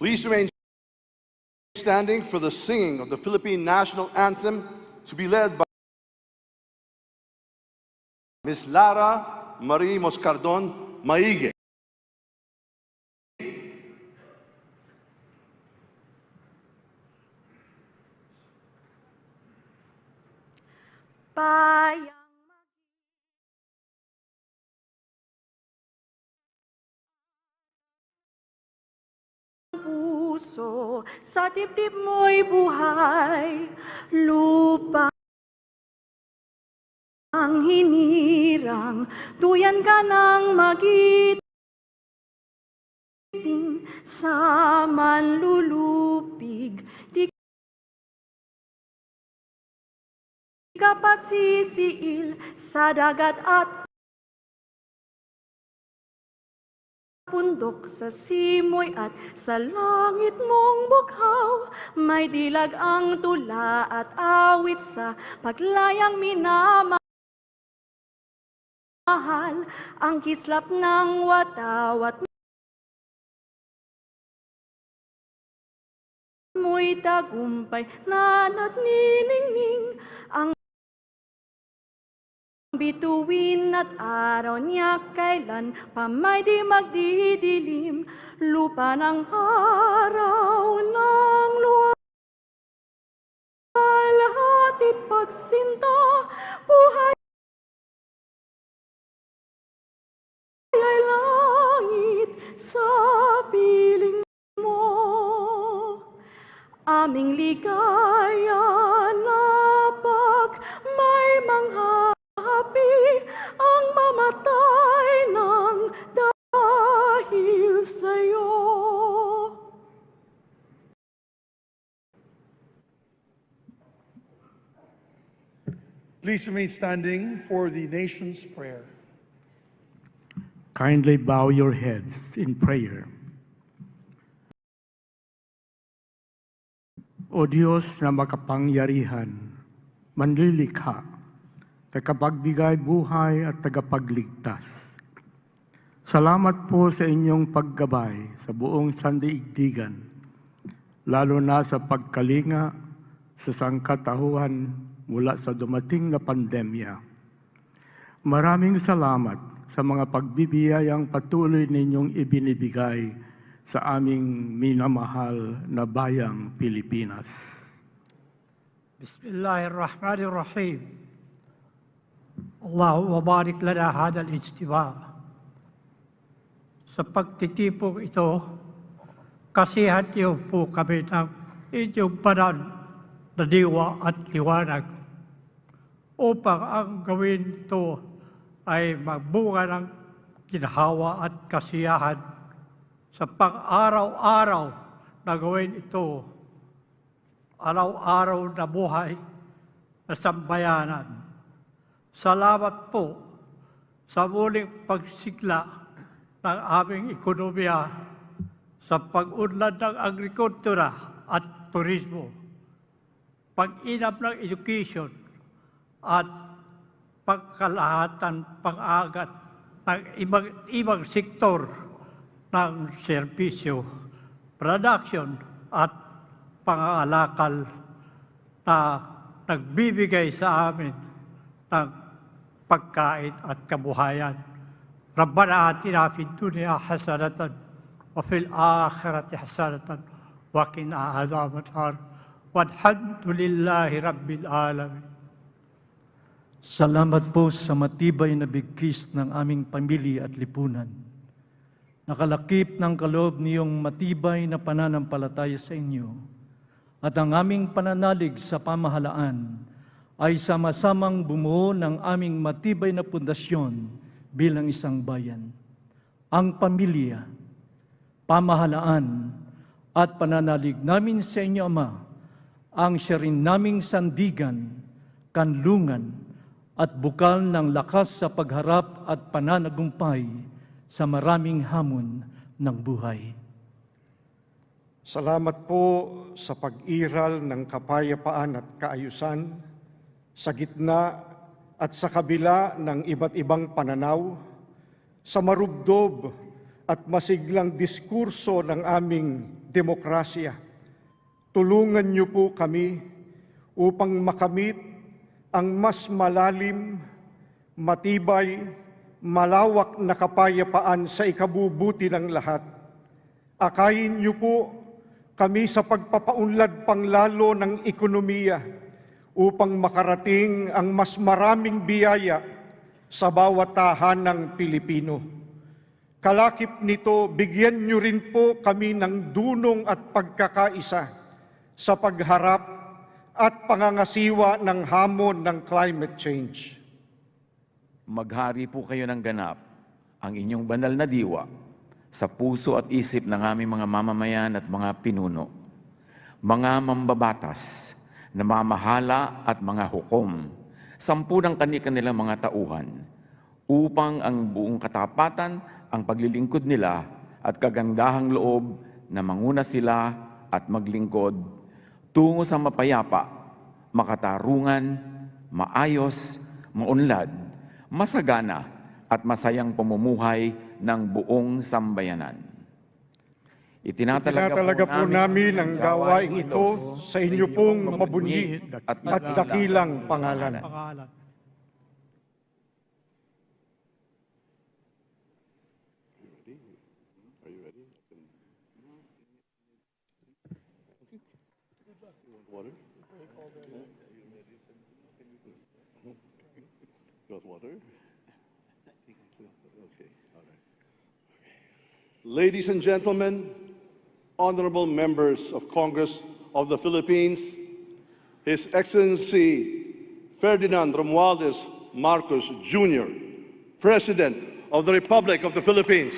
Please remain standing for the singing of the Philippine National Anthem to be led by Ms. Lara Marie Moscardon Maige. Bayang puso, sa dibdib mo'y buhay, lupa ang hinirang, tuyan ka ng magiting sa manlulupig, di ka pasisiil sa dagat at pundok, sa simoy at sa langit mong bughaw, may dilag ang tula at awit sa paglayang minamahal, ang kislap ng watawat mo'y tagumpay na nagniningning, ang bituin at araw niya kailan pa may di magdidilim, lupa ng araw ng luwalhatit pagsinta, buhay ay langit sa piling mo, aming ligaya na pag may manghahapi ang mamatay ng dahil sa'yo. Please remain standing for the nation's prayer. Kindly bow your heads in prayer. O Diyos na makapangyarihan, manlilikha, tagapagbigay buhay at tagapagligtas. Salamat po sa inyong paggabay sa buong sandaigdigan, lalo na sa pagkalinga sa sangkatauhan mula sa dumating na pandemya. Maraming salamat sa mga pagbibiyayang patuloy ninyong ibinibigay sa aming minamahal na bayang Pilipinas. Bismillahirrahmanirrahim. Allahumma barik lana hadal ijtima. Sa pagtitipong ito, kasihan niyo po kami ng inyong banal na diwa at liwanag upang ang gawin ito ay magbunga ng ginhawa at kasiyahan sa pang-araw-araw na gawin ito, araw-araw na buhay na sambayanan. Salamat po sa muling pagsigla ng aming ekonomiya sa pag-unlad ng agrikultura at turismo, pag-inam ng education at pagkalahatan pang-agat ng ibang sektor ng serbisyo, production at pangangalakal na nagbibigay sa amin ng pagkain at kabuhayan. Rabbana atina fid dunya hasanatan wa fil akhirati hasanatan wa qina adhaban nar. Walhamdulillahi rabbil alamin. Salamat po sa matibay na bigkis ng aming pamilya at lipunan. Nakalakip ng kaloob niyong matibay na pananampalataya sa inyo at ang aming pananalig sa pamahalaan ay sama-samang bumuo ng aming matibay na pundasyon bilang isang bayan. Ang pamilya, pamahalaan at pananalig namin sa inyo, Ama, ang siya rin naming sandigan, kanlungan at bukal ng lakas sa pagharap at pananagumpay sa maraming hamon ng buhay. Salamat po sa pag-iral ng kapayapaan at kaayusan sa gitna at sa kabila ng iba't ibang pananaw, sa marubdob at masiglang diskurso ng aming demokrasya. Tulungan niyo po kami upang makamit ang mas malalim, matibay, malawak na kapayapaan sa ikabubuti ng lahat. Akayin niyo po kami sa pagpapaunlad panglalo ng ekonomiya upang makarating ang mas maraming biyaya sa bawat tahanang Pilipino. Kalakip nito, bigyan niyo rin po kami ng dunong at pagkakaisa sa pagharap at pangangasiwa ng hamon ng climate change. Maghari po kayo ng ganap ang inyong banal na diwa sa puso at isip ng aming mga mamamayan at mga pinuno, mga mambabatas, na mamahala at mga hukom, 10 ng kanilang mga tauhan, upang ang buong katapatan, ang paglilingkod nila at kagandahang loob na manguna sila at maglingkod tungo sa mapayapa, makatarungan, maayos, maunlad, masagana at masayang pamumuhay ng buong sambayanan. Itinatalaga po namin ang gawain ito sa inyo pong mabunyi at dakilang pangalan. Ladies and gentlemen, honorable members of Congress of the Philippines, His Excellency Ferdinand Romualdez Marcos Jr., President of the Republic of the Philippines.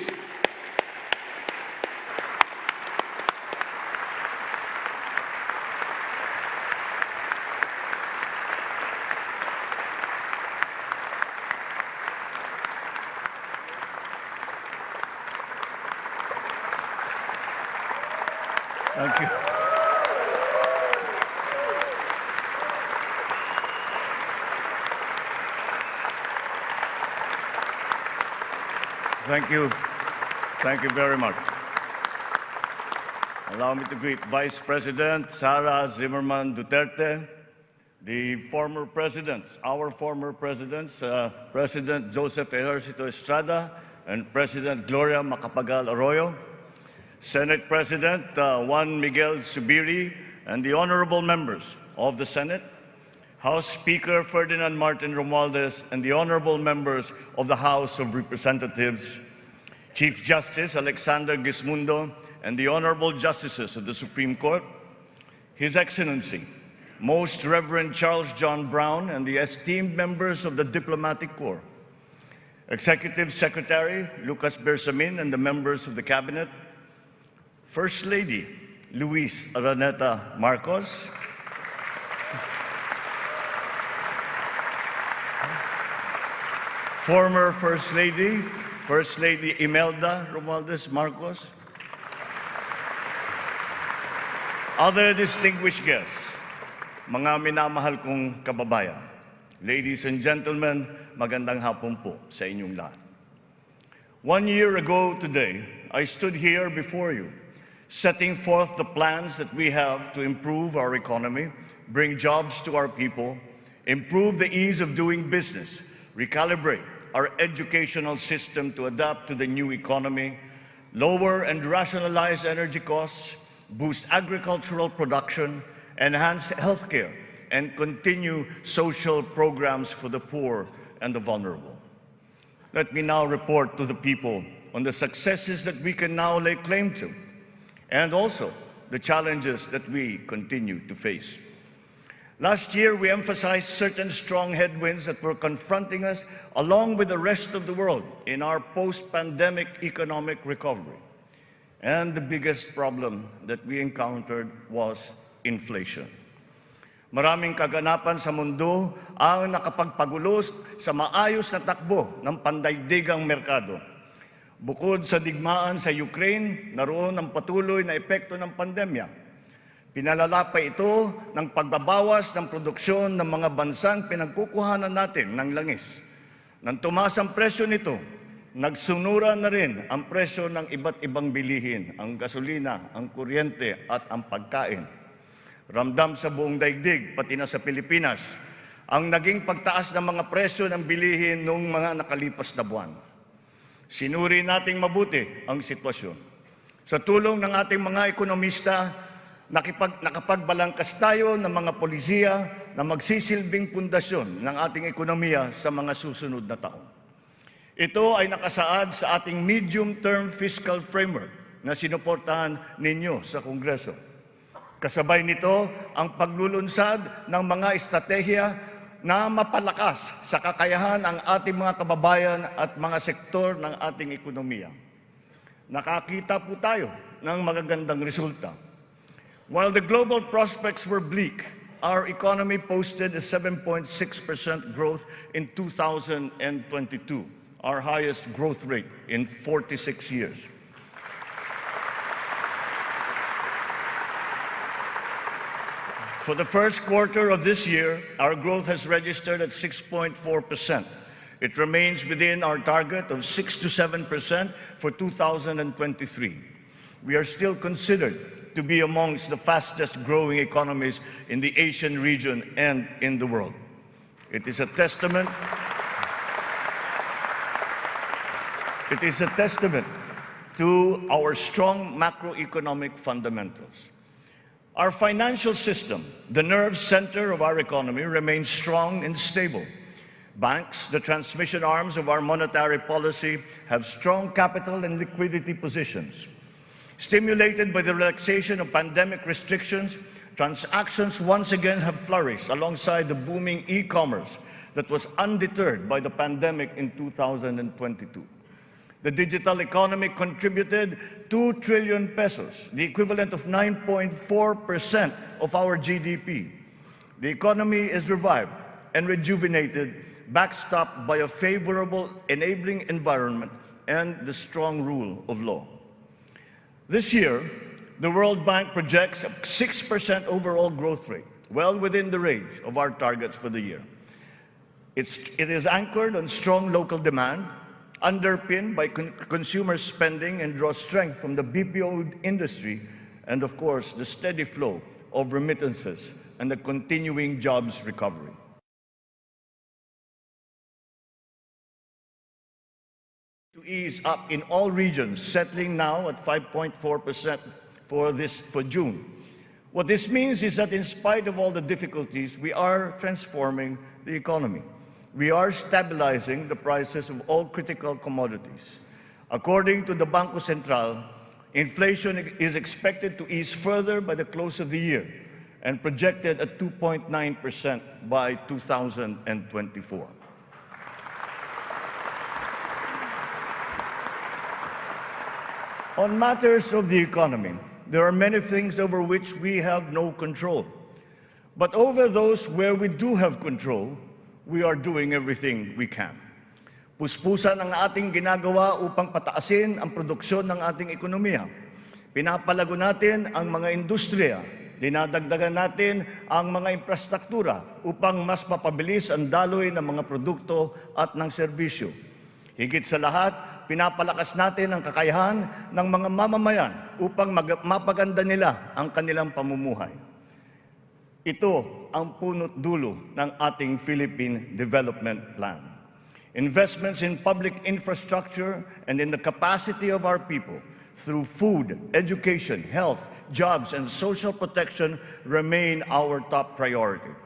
Thank you. Thank you. Thank you very much. Allow me to greet Vice President Sara Zimmerman Duterte, the former presidents, our former presidents, President Joseph Ejercito Estrada and President Gloria Macapagal Arroyo, Senate President Juan Miguel Zubiri, and the honorable members of the Senate, House Speaker Ferdinand Martin Romualdez, and the honorable members of the House of Representatives, Chief Justice Alexander Gismundo, and the honorable justices of the Supreme Court, His Excellency, Most Reverend Charles John Brown, and the esteemed members of the Diplomatic Corps, Executive Secretary Lucas Bersamin and the members of the Cabinet, First Lady Luis Araneta Marcos, former First Lady Imelda Romualdez Marcos, other distinguished guests, mga minamahal kong kababayan, ladies and gentlemen, magandang hapon po sa inyong lahat. 1 year ago today, I stood here before you, setting forth the plans that we have to improve our economy, bring jobs to our people, improve the ease of doing business, recalibrate our educational system to adapt to the new economy, lower and rationalize energy costs, boost agricultural production, enhance healthcare, and continue social programs for the poor and the vulnerable. Let me now report to the people on the successes that we can now lay claim to, and also the challenges that we continue to face. Last year, we emphasized certain strong headwinds that were confronting us along with the rest of the world in our post-pandemic economic recovery. And the biggest problem that we encountered was inflation. Maraming kaganapan sa mundo ang nakapagpagulos sa maayos na takbo ng pandaigdigang merkado. Bukod sa digmaan sa Ukraine, naroon ang patuloy na epekto ng pandemya. Pinalala pa ito ng pagbabawas ng produksyon ng mga bansang pinagkukuhanan natin ng langis. Nang tumaas ang presyo nito, Nagsumura na rin ang presyo ng iba't ibang bilihin, ang gasolina, ang kuryente at ang pagkain. Ramdam sa buong daigdig, pati na sa Pilipinas, ang naging pagtaas ng mga presyo ng bilihin noong mga nakalipas na buwan. Sinuri nating mabuti ang sitwasyon. Sa tulong ng ating mga ekonomista, nakapagbalangkas tayo ng mga polisiya na magsisilbing pundasyon ng ating ekonomiya sa mga susunod na taon. Ito ay nakasaad sa ating medium-term fiscal framework na sinuportahan ninyo sa Kongreso. Kasabay nito ang paglulunsad ng mga estratehiya na mapalakas sa kakayahan ang ating mga kababayan at mga sektor ng ating ekonomiya. Nakakita po tayo ng magagandang resulta. While the global prospects were bleak, our economy posted a 7.6% growth in 2022. Our highest growth rate in 46 years. For the first quarter of this year, our growth has registered at 6.4%. It remains within our target of 6 to 7% for 2023. We are still considered to be amongst the fastest growing economies in the Asian region and in the world. It is a testament to our strong macroeconomic fundamentals. Our financial system, the nerve center of our economy, remains strong and stable. Banks, the transmission arms of our monetary policy, have strong capital and liquidity positions. Stimulated by the relaxation of pandemic restrictions, transactions once again have flourished alongside the booming e-commerce that was undeterred by the pandemic in 2022. The digital economy contributed 2 trillion pesos, the equivalent of 9.4% of our GDP. The economy is revived and rejuvenated, backstopped by a favorable enabling environment and the strong rule of law. This year, the World Bank projects a 6% overall growth rate, well within the range of our targets for the year. It is anchored on strong local demand, underpinned by consumer spending, and draws strength from the BPO industry and, of course, the steady flow of remittances and the continuing jobs recovery. To ease up in all regions, settling now at 5.4% for June. What this means is that in spite of all the difficulties, we are transforming the economy. We are stabilizing the prices of all critical commodities. According to the Bangko Sentral, inflation is expected to ease further by the close of the year and projected at 2.9% by 2024. On matters of the economy, there are many things over which we have no control. But over those where we do have control, we are doing everything we can. Puspusan ang ating ginagawa upang pataasin ang produksyon ng ating ekonomiya. Pinapalago natin ang mga industriya. Dinadagdagan natin ang mga infrastruktura upang mas mapabilis ang daloy ng mga produkto at ng serbisyo. Higit sa lahat, pinapalakas natin ang kakayahan ng mga mamamayan upang mapaganda nila ang kanilang pamumuhay. Ito ang punot dulo ng ating Philippine Development Plan. Investments in public infrastructure and in the capacity of our people through food, education, health, jobs, and social protection remain our top priority.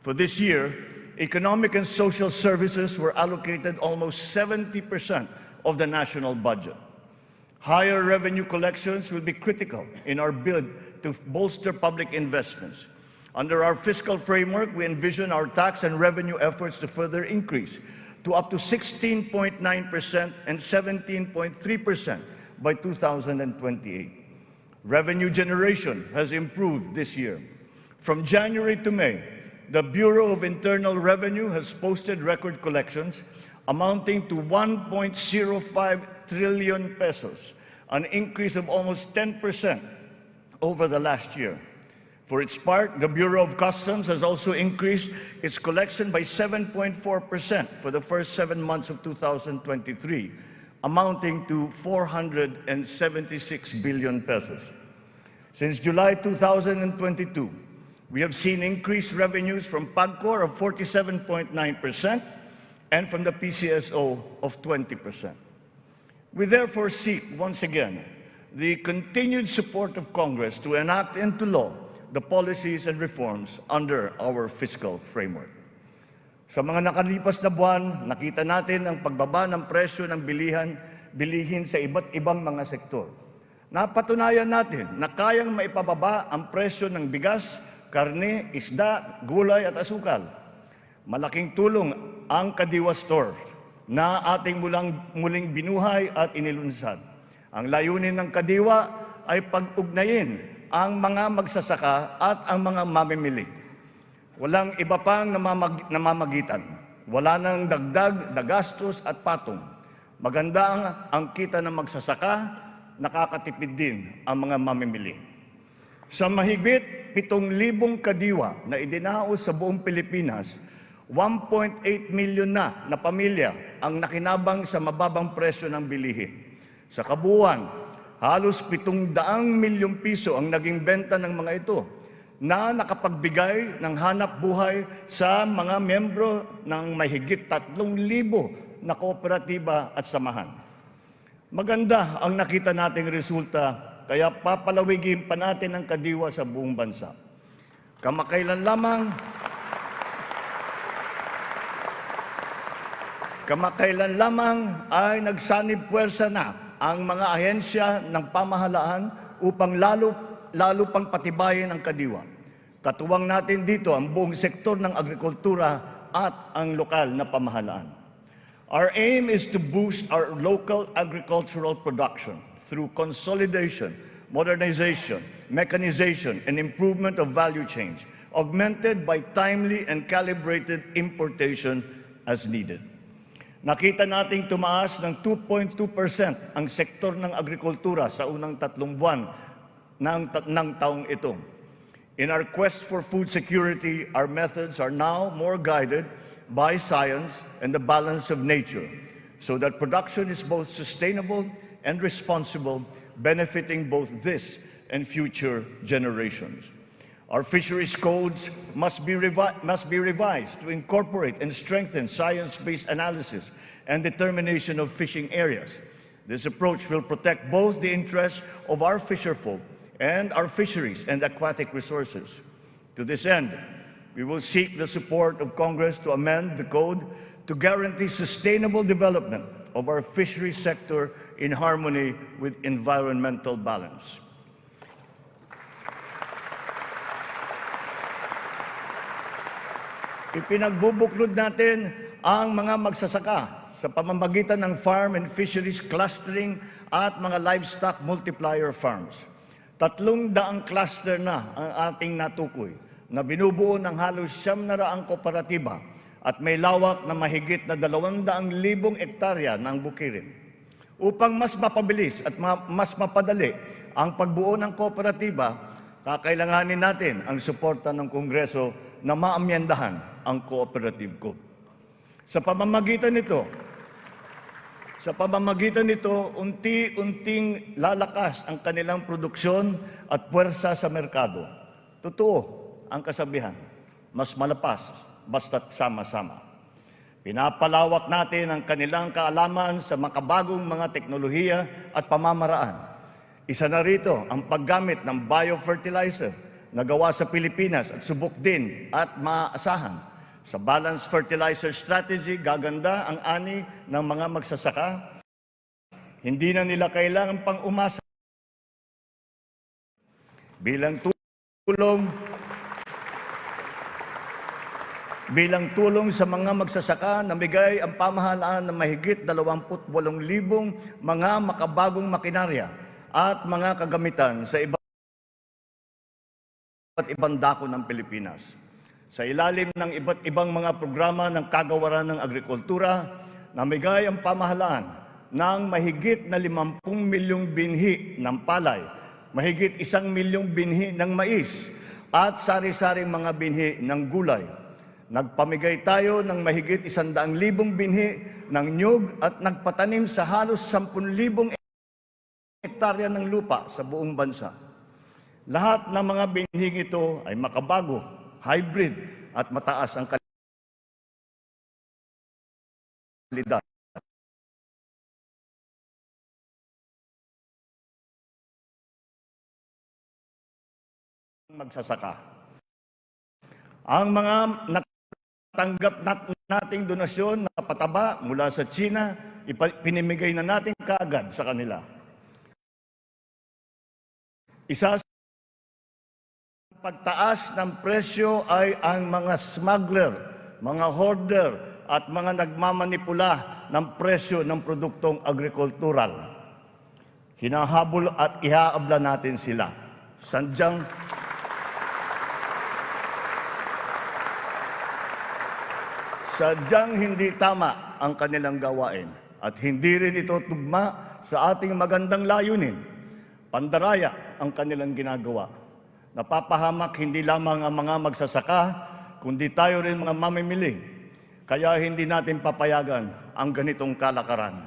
For this year, economic and social services were allocated almost 70% of the national budget. Higher revenue collections will be critical in our bid to bolster public investments. Under our fiscal framework, we envision our tax and revenue efforts to further increase to up to 16.9% and 17.3% by 2028. Revenue generation has improved this year. From January to May, the Bureau of Internal Revenue has posted record collections amounting to 1.05 trillion pesos, an increase of almost 10% over the last year. For its part, the Bureau of Customs has also increased its collection by 7.4% for the first 7 months of 2023, amounting to 476 billion pesos. Since July 2022, we have seen increased revenues from PAGCOR of 47.9% and from the PCSO of 20%. We therefore seek, once again, the continued support of Congress to enact into law the policies and reforms under our fiscal framework. Sa mga nakalipas na buwan, nakita natin ang pagbaba ng presyo ng bilihin sa iba't ibang mga sektor. Napatunayan natin na kayang maipababa ang presyo ng bigas, karne, isda, gulay at asukal. Malaking tulong ang Kadiwa Stores na ating muling binuhay at inilunsad. Ang layunin ng Kadiwa ay pag-ugnayin ang mga magsasaka at ang mga mamimili. Walang iba pang namamagitan. Wala nang dagdag, dagastos at patong. Maganda ang kita ng magsasaka, nakakatipid din ang mga mamimili. Sa mahigit 7,000 kadiwa na idinaos sa buong Pilipinas, 1.8 million na pamilya ang nakinabang sa mababang presyo ng bilihin. Sa kabuuan, halos 700 milyong piso ang naging benta ng mga ito na nakapagbigay ng hanap buhay sa mga membro ng mahigit 3,000 na kooperatiba at samahan. Maganda ang nakita nating resulta, kaya papalawigin pa natin ang Kadiwa sa buong bansa. Kamakailan lamang ay nagsanib puwersa na ang mga ahensya ng pamahalaan upang lalo pang patibayin ang Kadiwa. Katuwang natin dito ang buong sektor ng agrikultura at ang lokal na pamahalaan. Our aim is to boost our local agricultural production through consolidation, modernization, mechanization, and improvement of value chains, augmented by timely and calibrated importation as needed. Nakita nating tumaas ng 2.2% ang sektor ng agrikultura sa unang 3 buwan ng taong ito. In our quest for food security, our methods are now more guided by science and the balance of nature, so that production is both sustainable and responsible, benefiting both this and future generations. Our fisheries codes must be revised to incorporate and strengthen science-based analysis and determination of fishing areas. This approach will protect both the interests of our fisherfolk and our fisheries and aquatic resources. To this end, we will seek the support of Congress to amend the code to guarantee sustainable development of our fisheries sector in harmony with environmental balance. Ipinagbubuklod natin ang mga magsasaka sa pamamagitan ng farm and fisheries clustering at mga livestock multiplier farms. 300 cluster na ang ating natukoy na binubuo ng halos 700 kooperatiba at may lawak na mahigit na 200,000 hektarya ng bukirin. Upang mas mapabilis at mas mapadali ang pagbuo ng kooperatiba, kakailanganin natin ang suporta ng Kongreso na maamyendahan ang Cooperative Code. Sa pamamagitan nito, unti-unting lalakas ang kanilang produksyon at puwersa sa merkado. Totoo ang kasabihan, mas malapas basta't sama-sama. Pinapalawak natin ang kanilang kaalaman sa makabagong mga teknolohiya at pamamaraan. Isa na rito ang paggamit ng biofertilizer na gawa sa Pilipinas at subok din at maaasahan. Sa balanced fertilizer strategy, gaganda ang ani ng mga magsasaka. Hindi na nila kailangan pang umasa. Bilang tulong sa mga magsasaka, namigay ang pamahalaan ng mahigit 28,000 mga makabagong makinarya at mga kagamitan sa iba't ibang dako ng Pilipinas. Sa ilalim ng iba't ibang mga programa ng kagawaran ng agrikultura, namigay ang pamahalaan ng mahigit na 50 milyong binhi ng palay, mahigit 1 milyong binhi ng mais, at sari-saring mga binhi ng gulay. Nagpamigay tayo ng mahigit 100,000 binhi ng nyug at nagpatanim sa halos 10,000 hektarya ng lupa sa buong bansa. Lahat ng mga binhing ito ay makabago, hybrid at mataas ang kalidad. Magsasaka. Ang mga natanggap nating donasyon na pataba mula sa China, pinimigay na natin kaagad sa kanila. Isa sa pagtaas ng presyo ay ang mga smuggler, mga hoarder at mga nagmamanipula ng presyo ng produktong agrikultural. Hinahabol at ihaabla natin sila. Sadyang hindi tama ang kanilang gawain at hindi rin ito tugma sa ating magandang layunin. Pandaraya ang kanilang ginagawa. Napapahamak hindi lamang ang mga magsasaka, kundi tayo rin mga mamimili. Kaya hindi natin papayagan ang ganitong kalakaran.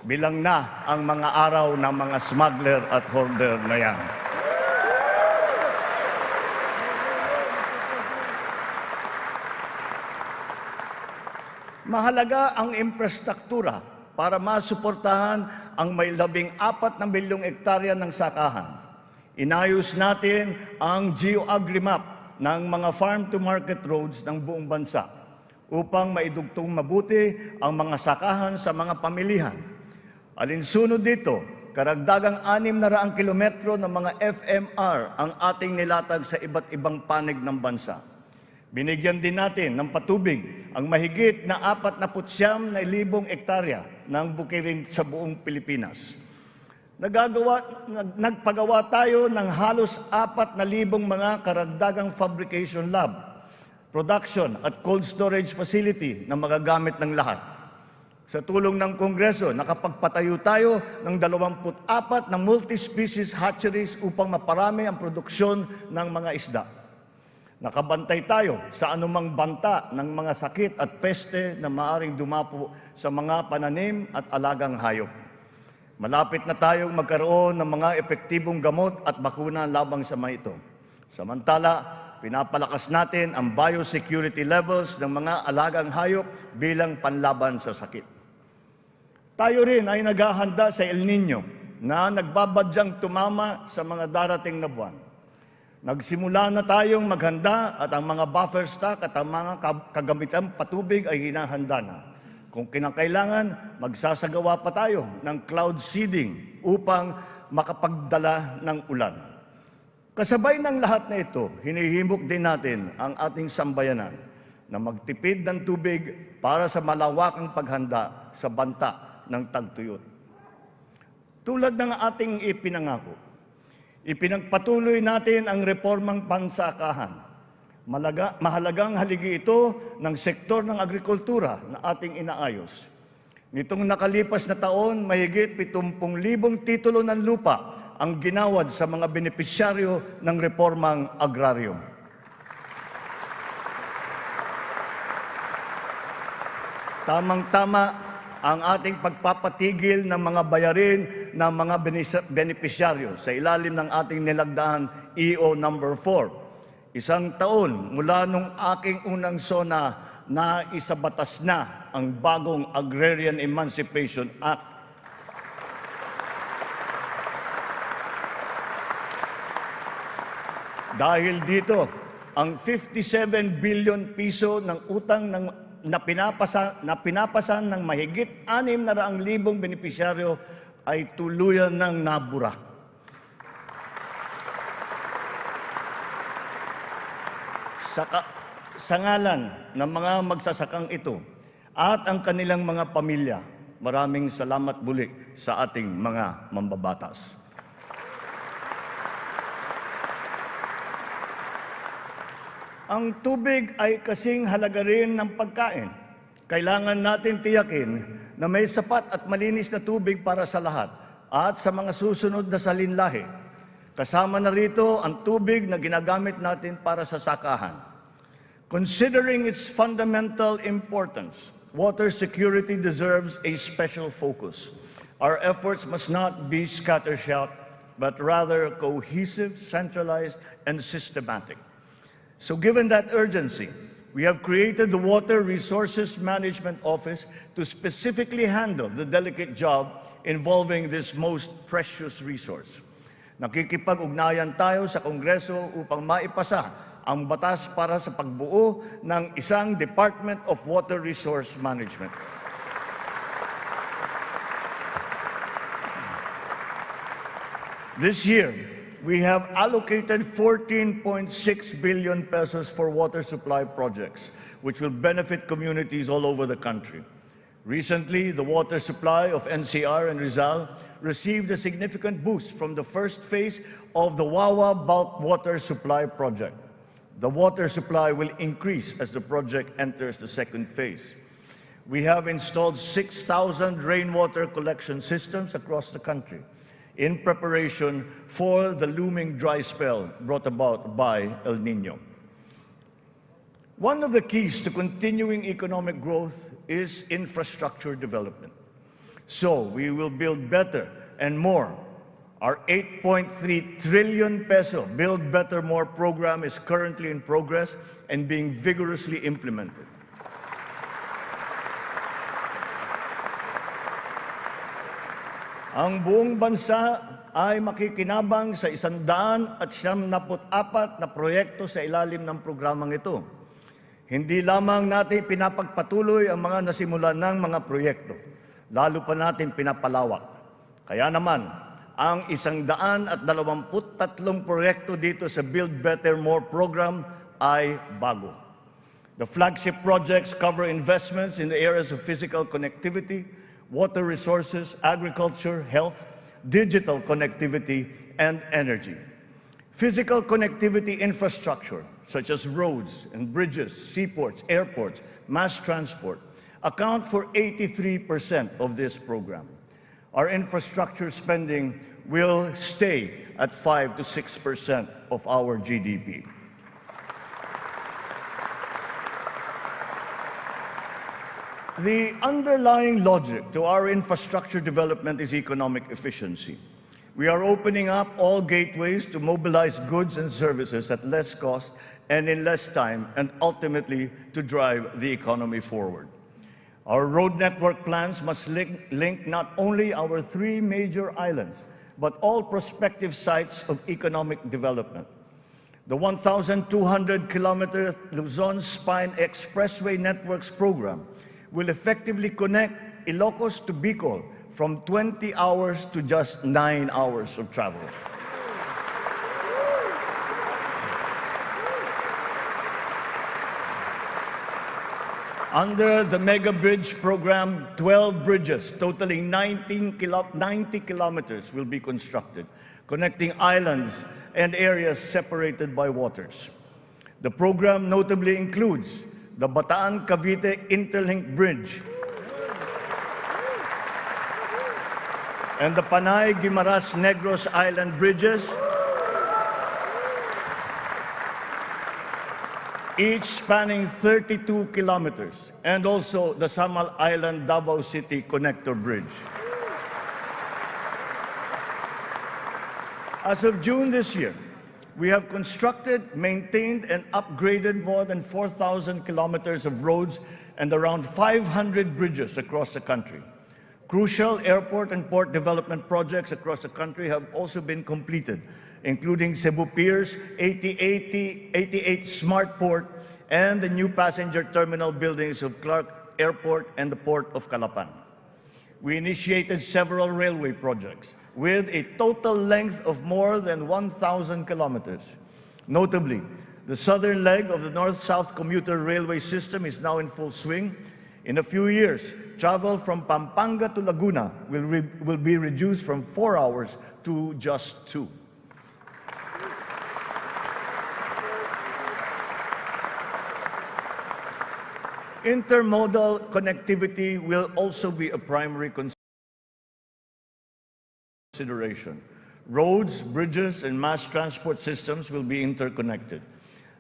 Bilang na ang mga araw ng mga smuggler at hoarder na yan. Mahalaga ang infrastruktura para masuportahan ang may 14 na milyong hektarya ng sakahan. Inayos natin ang geo-agri-map ng mga farm-to-market roads ng buong bansa upang maidugtong mabuti ang mga sakahan sa mga pamilihan. Alinsunod dito, karagdagang 600 kilometro ng mga FMR ang ating nilatag sa iba't ibang panig ng bansa. Binigyan din natin ng patubig ang mahigit na 49,000 hektarya ng bukirin sa buong Pilipinas. Nagpagawa tayo ng halos 4,000 mga karagdagang fabrication lab, production at cold storage facility na magagamit ng lahat. Sa tulong ng Kongreso, nakapagpatayo tayo ng 24 na multi-species hatcheries upang maparami ang produksyon ng mga isda. Nakabantay tayo sa anumang banta ng mga sakit at peste na maaring dumapo sa mga pananim at alagang hayop. Malapit na tayong magkaroon ng mga epektibong gamot at bakuna labang sa mga ito. Samantala, pinapalakas natin ang biosecurity levels ng mga alagang hayop bilang panlaban sa sakit. Tayo rin ay naghahanda sa El Nino na nagbabadyang tumama sa mga darating na buwan. Nagsimula na tayong maghanda at ang mga buffer stock at ang mga kagamitang patubig ay hinahanda na. Kung kinakailangan, magsasagawa pa tayo ng cloud seeding upang makapagdala ng ulan. Kasabay ng lahat na ito, hinihimok din natin ang ating sambayanan na magtipid ng tubig para sa malawakang paghanda sa banta ng tagtuyot. Tulad ng ating ipinangako, ipinagpatuloy natin ang reformang pansakahan. Mahalagang haligi ito ng sektor ng agrikultura na ating inaayos. Nitong nakalipas na taon, mahigit 70,000 titulo ng lupa ang ginawad sa mga benepisyaryo ng reformang agraryo. Tamang-tama ang ating pagpapatigil ng mga bayarin ng mga benepisyaryo sa ilalim ng ating nilagdaan EO number 4. 1 taon mula nung aking unang Sona na isabatas na ang bagong Agrarian Emancipation Act. Dahil dito, ang 57 billion piso ng utang na pinapasan ng mahigit 600,000 benepisyaryo ay tuluyan ng nabura. Sa ngalan ng mga magsasakang ito at ang kanilang mga pamilya, maraming salamat muli sa ating mga mambabatas. Ang tubig ay kasing halaga rin ng pagkain. Kailangan natin tiyakin na may sapat at malinis na tubig para sa lahat at sa mga susunod na salinlahi. Kasama na rito ang tubig na ginagamit natin para sa sakahan. Considering its fundamental importance, water security deserves a special focus. Our efforts must not be scattershot, but rather cohesive, centralized, and systematic. So given that urgency, we have created the Water Resources Management Office to specifically handle the delicate job involving this most precious resource. Nakikipag-ugnayan tayo sa Kongreso upang maipasa ang batas para sa pagbuo ng isang Department of Water Resource Management. This year, we have allocated 14.6 billion pesos for water supply projects, which will benefit communities all over the country. Recently, the water supply of NCR and Rizal received a significant boost from the first phase of the Wawa Bulk Water Supply Project. The water supply will increase as the project enters the second phase. We have installed 6,000 rainwater collection systems across the country in preparation for the looming dry spell brought about by El Niño. One of the keys to continuing economic growth is infrastructure development. So we will build better and more. Our 8.3 trillion peso Build Better More program is currently in progress and being vigorously implemented. Ang buong bansa ay makikinabang sa 174 na proyekto sa ilalim ng programang ito. Hindi lamang natin pinapagpatuloy ang mga nasimulan ng mga proyekto, lalo pa natin pinapalawak. Kaya naman, ang 123 proyekto dito sa Build Better More program ay bago. The flagship projects cover investments in the areas of physical connectivity, water resources, agriculture, health, digital connectivity, and energy. Physical connectivity infrastructure, such as roads and bridges, seaports, airports, mass transport, account for 83% of this program. Our infrastructure spending will stay at 5 to 6% of our GDP. The underlying logic to our infrastructure development is economic efficiency. We are opening up all gateways to mobilize goods and services at less cost and in less time, and ultimately to drive the economy forward. Our road network plans must link not only our 3 major islands, but all prospective sites of economic development. The 1,200-kilometer Luzon Spine Expressway Networks program will effectively connect Ilocos to Bicol from 20 hours to just 9 hours of travel. Under the Mega Bridge program, 12 bridges totaling 90 kilometers will be constructed, connecting islands and areas separated by waters. The program notably includes the Bataan-Cavite Interlink Bridge and the Panay-Guimaras-Negros Island bridges, each spanning 32 kilometers, and also the Samal Island Davao City Connector Bridge. As of June this year, we have constructed, maintained, and upgraded more than 4,000 kilometers of roads and around 500 bridges across the country. Crucial airport and port development projects across the country have also been completed, including Cebu Pier's 88 Smart Port and the new passenger terminal buildings of Clark Airport and the Port of Calapan. We initiated several railway projects with a total length of more than 1,000 kilometers. Notably, the southern leg of the North-South commuter railway system is now in full swing. In a few years, travel from Pampanga to Laguna will be reduced from 4 hours to just 2. Intermodal connectivity will also be a primary consideration. Roads, bridges, and mass transport systems will be interconnected.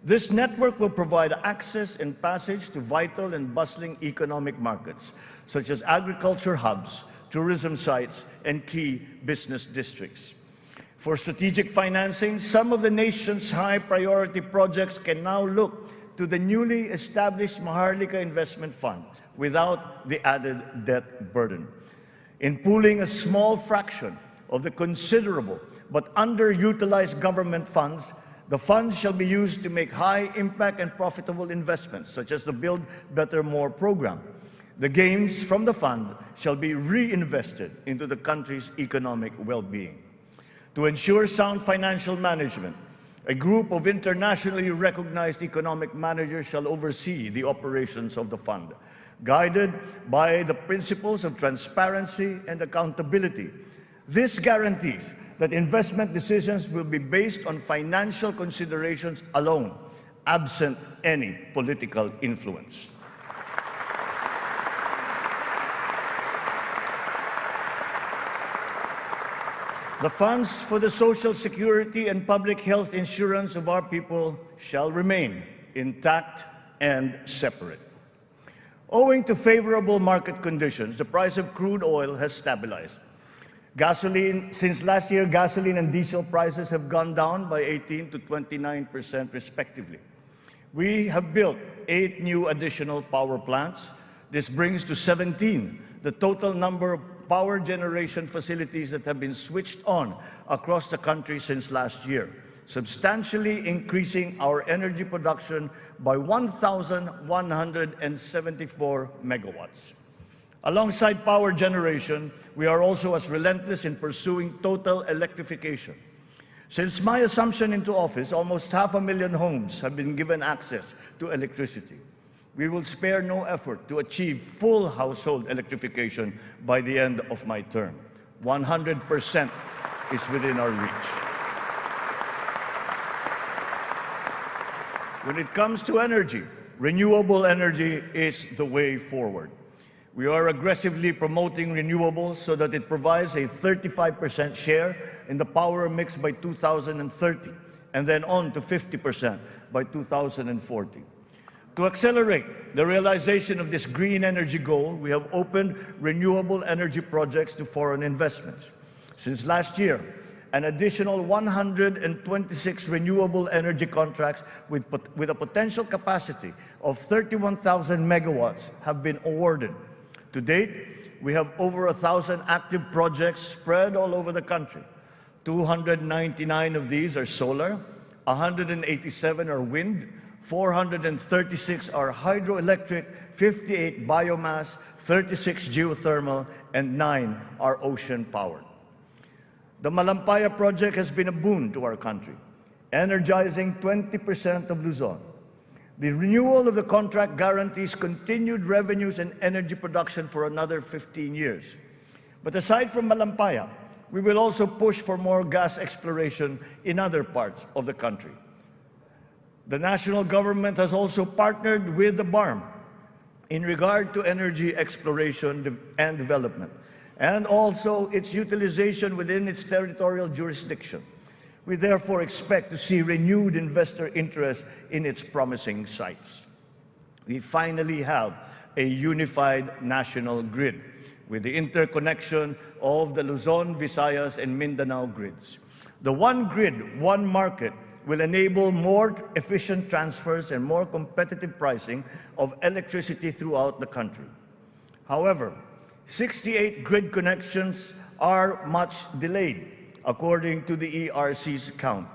This network will provide access and passage to vital and bustling economic markets, such as agriculture hubs, tourism sites, and key business districts. For strategic financing, some of the nation's high-priority projects can now look to the newly established Maharlika Investment Fund without the added debt burden. In pooling a small fraction of the considerable but underutilized government funds, the funds shall be used to make high-impact and profitable investments, such as the Build Better More program. The gains from the fund shall be reinvested into the country's economic well-being. To ensure sound financial management, a group of internationally recognized economic managers shall oversee the operations of the fund, guided by the principles of transparency and accountability. This guarantees that investment decisions will be based on financial considerations alone, absent any political influence. The funds for the social security and public health insurance of our people shall remain intact and separate. Owing to favorable market conditions, the price of crude oil has stabilized. Since last year, gasoline and diesel prices have gone down by 18% to 29% respectively. We have built 8 new additional power plants. This brings to 17 the total number of power generation facilities that have been switched on across the country since last year, substantially increasing our energy production by 1,174 megawatts. Alongside power generation, we are also as relentless in pursuing total electrification. Since my assumption into office, almost 500,000 homes have been given access to electricity. We will spare no effort to achieve full household electrification by the end of my term. 100% is within our reach. When it comes to energy, renewable energy is the way forward. We are aggressively promoting renewables so that it provides a 35% share in the power mix by 2030, and then on to 50% by 2040. To accelerate the realization of this green energy goal, we have opened renewable energy projects to foreign investments. Since last year, an additional 126 renewable energy contracts with a potential capacity of 31,000 megawatts have been awarded. To date, we have over 1,000 active projects spread all over the country. 299 of these are solar, 187 are wind, 436 are hydroelectric, 58 biomass, 36 geothermal, and 9 are ocean-powered. The Malampaya project has been a boon to our country, energizing 20% of Luzon. The renewal of the contract guarantees continued revenues and energy production for another 15 years. But aside from Malampaya, we will also push for more gas exploration in other parts of the country. The national government has also partnered with the BARM in regard to energy exploration and development, and also its utilization within its territorial jurisdiction. We therefore expect to see renewed investor interest in its promising sites. We finally have a unified national grid with the interconnection of the Luzon, Visayas, and Mindanao grids. The one grid, one market will enable more efficient transfers and more competitive pricing of electricity throughout the country. However, 68 grid connections are much delayed, according to the ERC's count.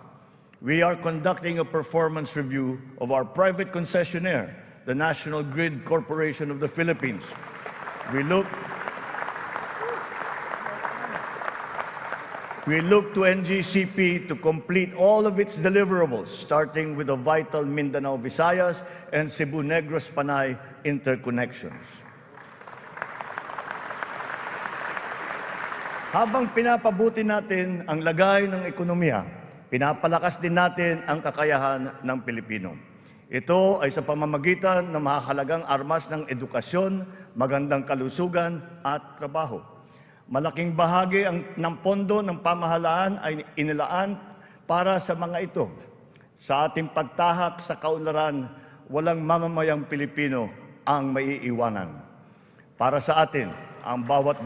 We are conducting a performance review of our private concessionaire, the National Grid Corporation of the Philippines. We look to NGCP to complete all of its deliverables, starting with the vital Mindanao, Visayas, and Cebu Negros Panay interconnections. Habang pinapabuti natin ang lagay ng ekonomiya, pinapalakas din natin ang kakayahan ng Pilipino. Ito ay sa pamamagitan ng mahalagang armas ng edukasyon, magandang kalusugan at trabaho. Malaking bahagi ng pondo ng pamahalaan ay inilaan para sa mga ito. Sa ating pagtahak sa kaunlaran, walang mamamayang Pilipino ang maiiwanan. Para sa atin, ang bawat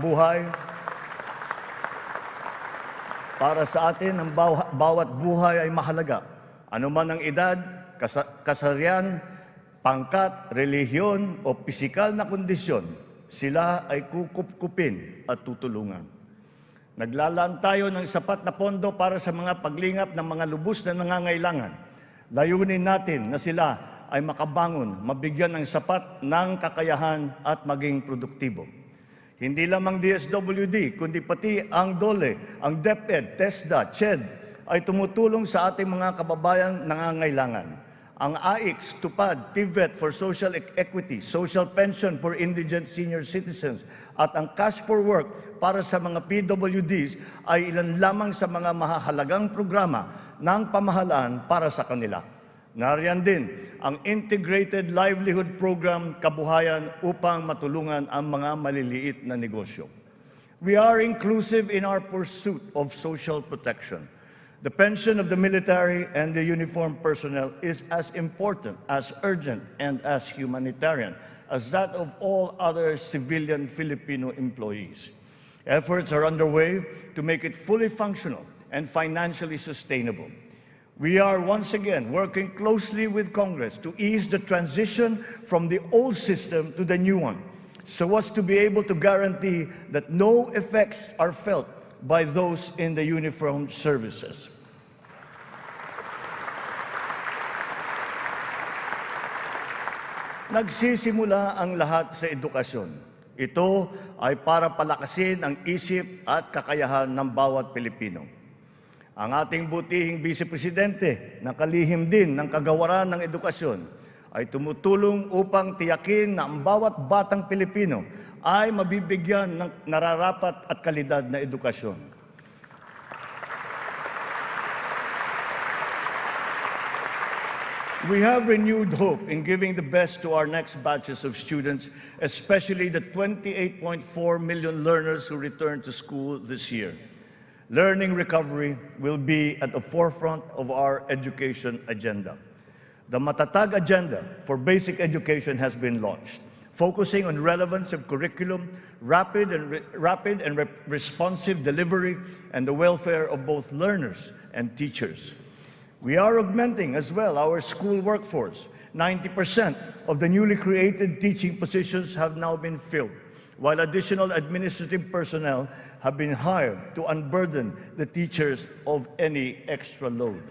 buhay ay mahalaga. Anuman ang edad, kasarian, pangkat, relihiyon o pisikal na kondisyon, sila ay kukupkupin at tutulungan. Naglalaan tayo ng sapat na pondo para sa mga paglingap ng mga lubos na nangangailangan. Layunin natin na sila ay makabangon, mabigyan ng sapat ng kakayahan at maging produktibo. Hindi lamang DSWD, kundi pati ang DOLE, ang DepEd, TESDA, CHED ay tumutulong sa ating mga kababayang nangangailangan. Ang AIX, TUPAD, TVET for Social Equity, Social Pension for Indigent Senior Citizens, at ang Cash for Work para sa mga PWDs ay ilan lamang sa mga mahahalagang programa ng pamahalaan para sa kanila. Nariyan din ang Integrated Livelihood Program Kabuhayan upang matulungan ang mga maliliit na negosyo. We are inclusive in our pursuit of social protection. The pension of the military and the uniformed personnel is as important, as urgent, and as humanitarian as that of all other civilian Filipino employees. Efforts are underway to make it fully functional and financially sustainable. We are once again working closely with Congress to ease the transition from the old system to the new one, so as to be able to guarantee that no effects are felt by those in the uniformed services. Nagsisimula ang lahat sa edukasyon. Ito ay para palakasin ang isip at kakayahan ng bawat Pilipino. Ang ating butihing Vice Presidente na kalihim din ng kagawaran ng edukasyon ay tumutulong upang tiyakin na ang bawat batang Pilipino ay mabibigyan ng nararapat at kalidad na edukasyon. We have renewed hope in giving the best to our next batches of students, especially the 28.4 million learners who return to school this year. Learning recovery will be at the forefront of our education agenda. The Matatag Agenda for Basic Education has been launched, focusing on relevance of curriculum, rapid and responsive delivery, and the welfare of both learners and teachers. We are augmenting as well our school workforce. 90% of the newly created teaching positions have now been filled, while additional administrative personnel have been hired to unburden the teachers of any extra load.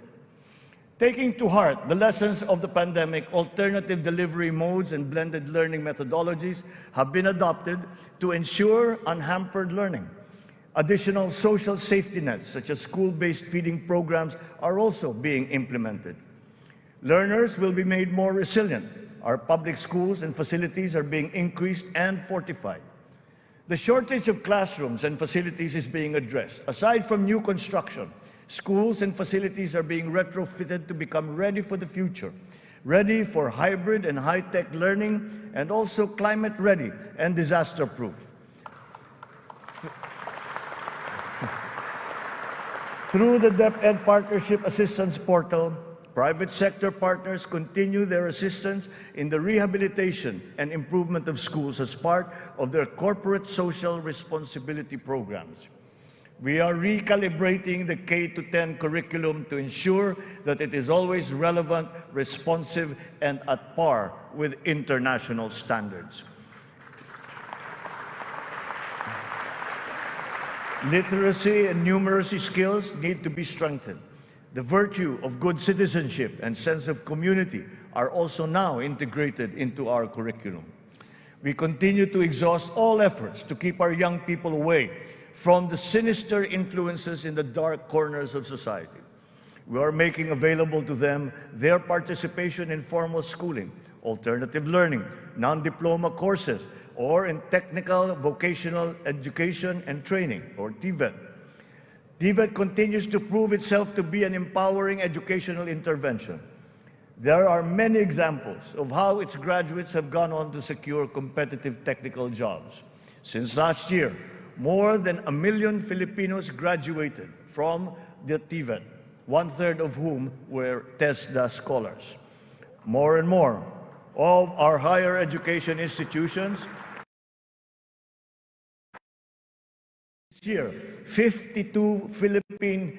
Taking to heart the lessons of the pandemic, alternative delivery modes and blended learning methodologies have been adopted to ensure unhampered learning. Additional social safety nets, such as school-based feeding programs, are also being implemented. Learners will be made more resilient. Our public schools and facilities are being increased and fortified. The shortage of classrooms and facilities is being addressed. Aside from new construction, schools and facilities are being retrofitted to become ready for the future, ready for hybrid and high-tech learning, and also climate-ready and disaster-proof. Through the DepEd Partnership Assistance Portal, private sector partners continue their assistance in the rehabilitation and improvement of schools as part of their corporate social responsibility programs. We are recalibrating the K-10 curriculum to ensure that it is always relevant, responsive, and at par with international standards. Literacy and numeracy skills need to be strengthened. The virtue of good citizenship and sense of community are also now integrated into our curriculum. We continue to exhaust all efforts to keep our young people away from the sinister influences in the dark corners of society. We are making available to them their participation in formal schooling, alternative learning, non-diploma courses, or in technical vocational education and training, or TVET. TVET continues to prove itself to be an empowering educational intervention. There are many examples of how its graduates have gone on to secure competitive technical jobs. Since last year, more than 1 million Filipinos graduated from the TVET. 1/3 of whom were TESDA scholars. More and more of our higher education institutions this year, 52 Philippine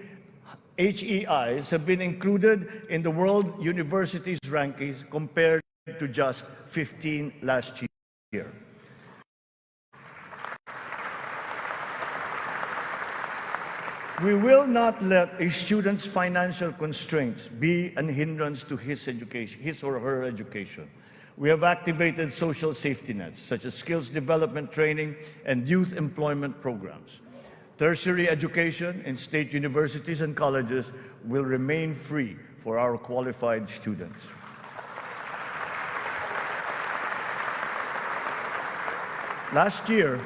HEIs have been included in the World Universities rankings compared to just 15 last year. We will not let a student's financial constraints be an hindrance to his or her education. We have activated social safety nets, such as skills development training and youth employment programs. Tertiary education in state universities and colleges will remain free for our qualified students. Last year,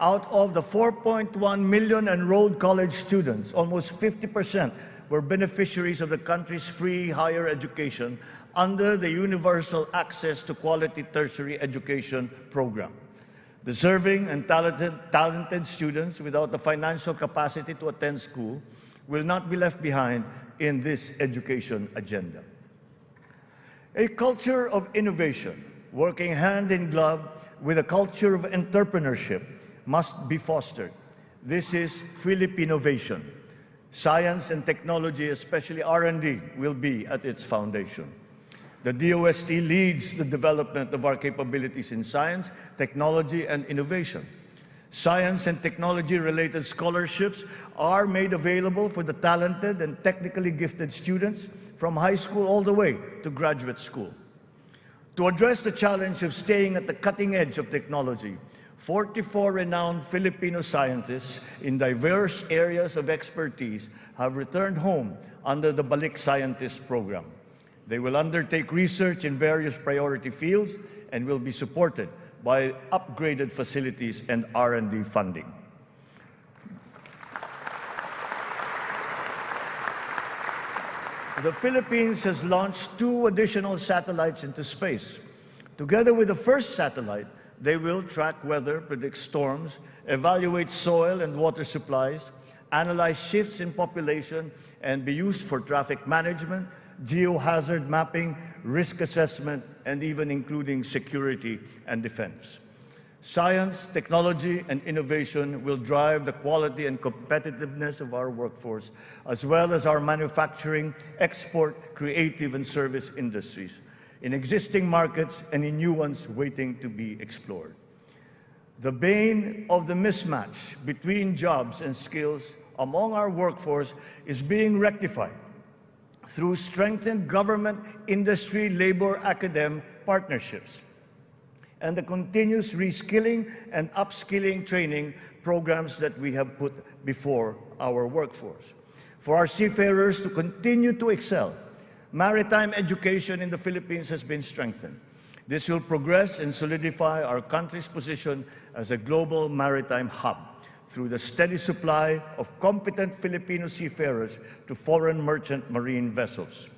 out of the 4.1 million enrolled college students, almost 50% were beneficiaries of the country's free higher education under the Universal Access to Quality Tertiary Education program. Deserving and talented students without the financial capacity to attend school will not be left behind in this education agenda. A culture of innovation, working hand in glove with a culture of entrepreneurship, must be fostered. This is Philippinovation. Science and technology, especially R&D, will be at its foundation. The DOST leads the development of our capabilities in science, technology, and innovation. Science and technology-related scholarships are made available for the talented and technically gifted students from high school all the way to graduate school. To address the challenge of staying at the cutting edge of technology, 44 renowned Filipino scientists in diverse areas of expertise have returned home under the Balik Scientist program. They will undertake research in various priority fields and will be supported by upgraded facilities and R&D funding. The Philippines has launched 2 additional satellites into space. Together with the first satellite, they will track weather, predict storms, evaluate soil and water supplies, analyze shifts in population, and be used for traffic management, geohazard mapping, risk assessment, and even including security and defense. Science, technology, and innovation will drive the quality and competitiveness of our workforce, as well as our manufacturing, export, creative, and service industries, in existing markets and in new ones waiting to be explored. The bane of the mismatch between jobs and skills among our workforce is being rectified through strengthened government, industry, labor, academe partnerships, and the continuous reskilling and upskilling training programs that we have put before our workforce. For our seafarers to continue to excel, maritime education in the Philippines has been strengthened. This will progress and solidify our country's position as a global maritime hub through the steady supply of competent Filipino seafarers to foreign merchant marine vessels.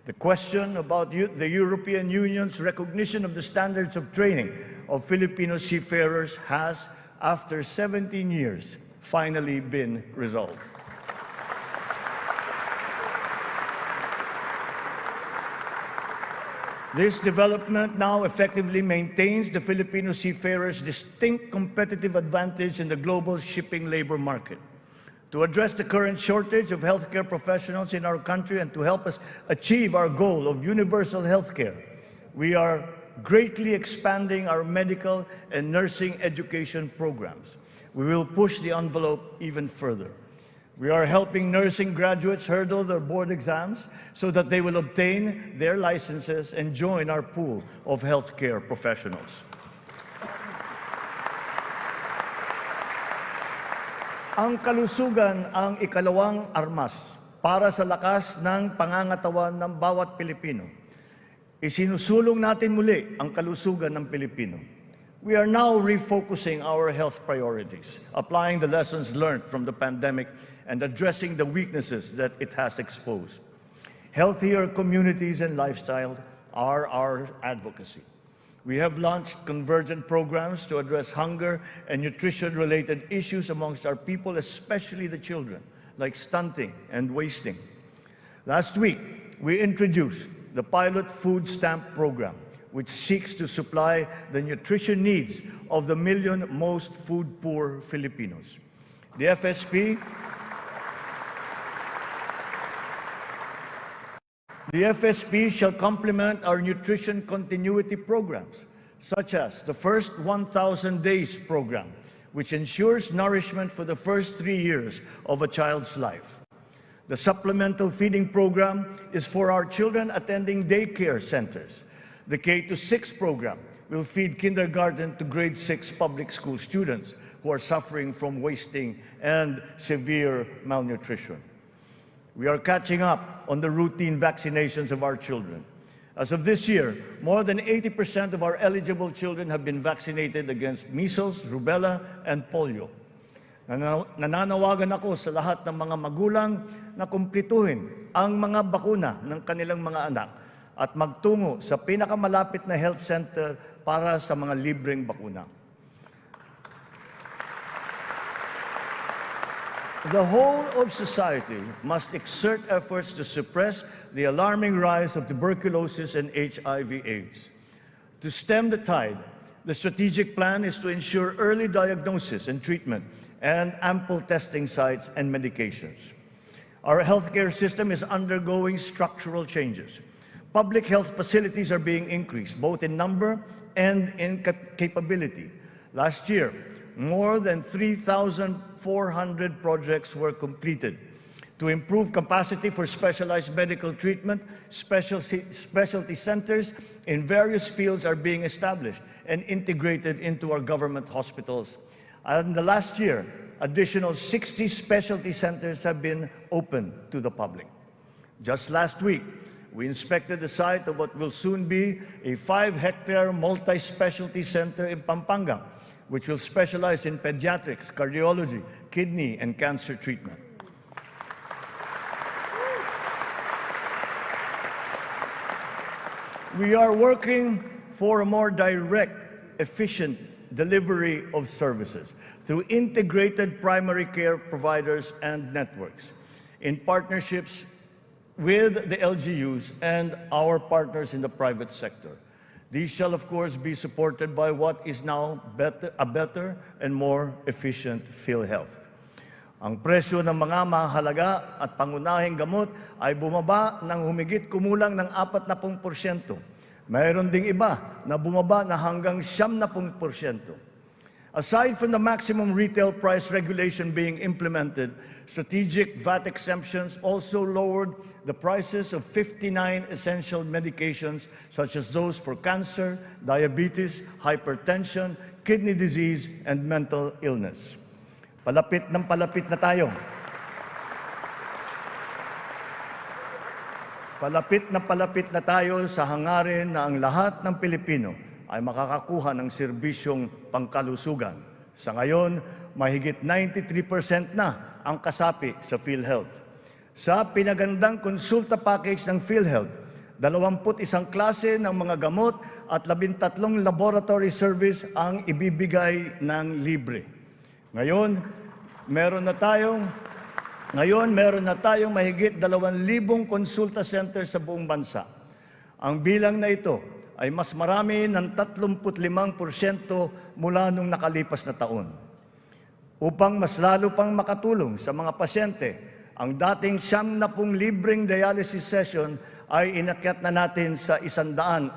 The question about the European Union's recognition of the standards of training of Filipino seafarers has, after 17 years, finally been resolved. This development now effectively maintains the Filipino seafarers' distinct competitive advantage in the global shipping labor market. To address the current shortage of healthcare professionals in our country and to help us achieve our goal of universal healthcare, we are greatly expanding our medical and nursing education programs. We will push the envelope even further. We are helping nursing graduates hurdle their board exams so that they will obtain their licenses and join our pool of healthcare professionals. Ang kalusugan ang ikalawang armas para sa lakas ng pangangatawan ng bawat Pilipino. Isinusulong natin muli ang kalusugan ng Pilipino. We are now refocusing our health priorities, applying the lessons learned from the pandemic and addressing the weaknesses that it has exposed. Healthier communities and lifestyles are our advocacy. We have launched convergent programs to address hunger and nutrition-related issues amongst our people, especially the children, like stunting and wasting. Last week, we introduced the pilot food stamp program, which seeks to supply the nutrition needs of the million most food-poor Filipinos. The FSP shall complement our nutrition continuity programs, such as the First 1,000 Days program, which ensures nourishment for the first 3 years of a child's life. The supplemental feeding program is for our children attending daycare centers. The K-6 program will feed kindergarten to grade 6 public school students who are suffering from wasting and severe malnutrition. We are catching up on the routine vaccinations of our children. As of this year, more than 80% of our eligible children have been vaccinated against measles, rubella, and polio. Nananawagan ako sa lahat ng mga magulang na kumplituhin ang mga bakuna ng kanilang mga anak at magtungo sa pinakamalapit na health center para sa mga libreng bakuna. The whole of society must exert efforts to suppress the alarming rise of tuberculosis and HIV/AIDS. To stem the tide, the strategic plan is to ensure early diagnosis and treatment and ample testing sites and medications. Our healthcare system is undergoing structural changes. Public health facilities are being increased, both in number and in capability. Last year, more than 3,400 projects were completed. To improve capacity for specialized medical treatment, specialty centers in various fields are being established and integrated into our government hospitals. And in the last year, additional 60 specialty centers have been opened to the public. Just last week, we inspected the site of what will soon be a 5-hectare multi-specialty center in Pampanga, which will specialize in pediatrics, cardiology, kidney, and cancer treatment. We are working for a more direct, efficient delivery of services through integrated primary care providers and networks in partnerships with the LGUs and our partners in the private sector. These shall, of course, be supported by what is now a better and more efficient PhilHealth. Ang presyo ng mga mahalaga at pangunahing gamot ay bumaba ng humigit kumulang ng 40%. Mayroon ding iba na bumaba na hanggang 70%. Aside from the maximum retail price regulation being implemented, strategic VAT exemptions also lowered the prices of 59 essential medications such as those for cancer, diabetes, hypertension, kidney disease, and mental illness. Palapit ng palapit na tayo. Palapit na tayo sa hangarin na ang lahat ng Pilipino ay makakakuha ng serbisyong pangkalusugan. Sa ngayon, mahigit 93% na ang kasapi sa PhilHealth. Sa pinagandang konsulta package ng PhilHealth, 21 klase ng mga gamot at 13 laboratory service ang ibibigay ng libre. Ngayon, meron na tayong mahigit 2,000 konsulta center sa buong bansa. Ang bilang na ito ay mas marami ng 35% mula nung nakalipas na taon. Upang mas lalo pang makatulong sa mga pasyente, ang dating 70 libreng dialysis session ay inakyat na natin sa 156.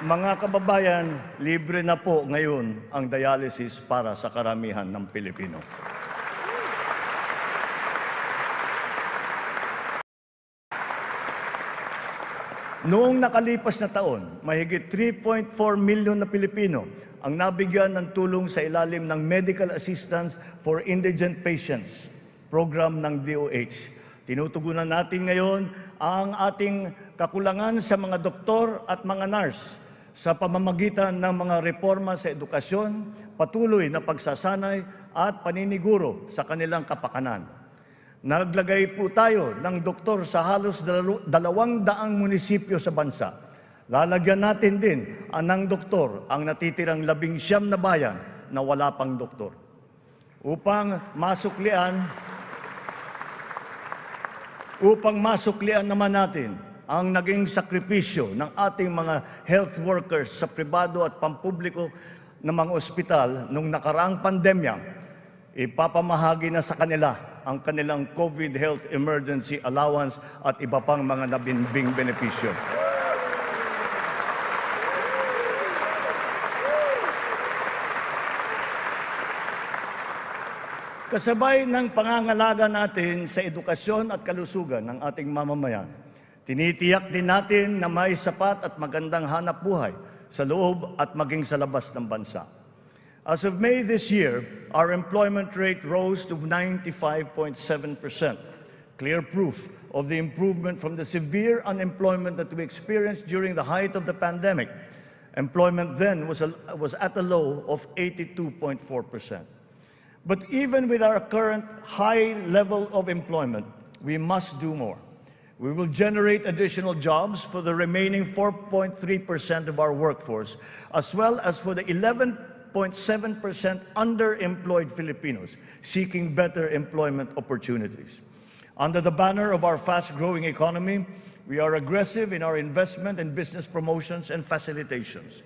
Mga kababayan, libre na po ngayon ang dialysis para sa karamihan ng Pilipino. Noong nakalipas na taon, mahigit 3.4 milyon na Pilipino ang nabigyan ng tulong sa ilalim ng Medical Assistance for Indigent Patients, program ng DOH. Tinutugunan natin ngayon ang ating kakulangan sa mga doktor at mga nurse sa pamamagitan ng mga reforma sa edukasyon, patuloy na pagsasanay at paniniguro sa kanilang kapakanan. Naglagay po tayo ng doktor sa halos 200 munisipyo sa bansa. Lalagyan natin din ng doktor ang natitirang 11 na bayan na wala pang doktor. Upang masuklian naman natin ang naging sakripisyo ng ating mga health workers sa pribado at pampubliko ng mga ospital nung nakaraang pandemya, ipapamahagi na sa kanila ang kanilang COVID Health Emergency Allowance at iba pang mga nabimbing benepisyo. Kasabay ng pangangalaga natin sa edukasyon at kalusugan ng ating mamamayan, tinitiyak din natin na may sapat at magandang hanap buhay sa loob at maging sa labas ng bansa. As of May this year, our employment rate rose to 95.7%, clear proof of the improvement from the severe unemployment that we experienced during the height of the pandemic. Employment then was at a low of 82.4%. But even with our current high level of employment, we must do more. We will generate additional jobs for the remaining 4.3% of our workforce, as well as for the 11.7% underemployed Filipinos seeking better employment opportunities. Under the banner of our fast-growing economy, we are aggressive in our investment in business promotions and facilitations.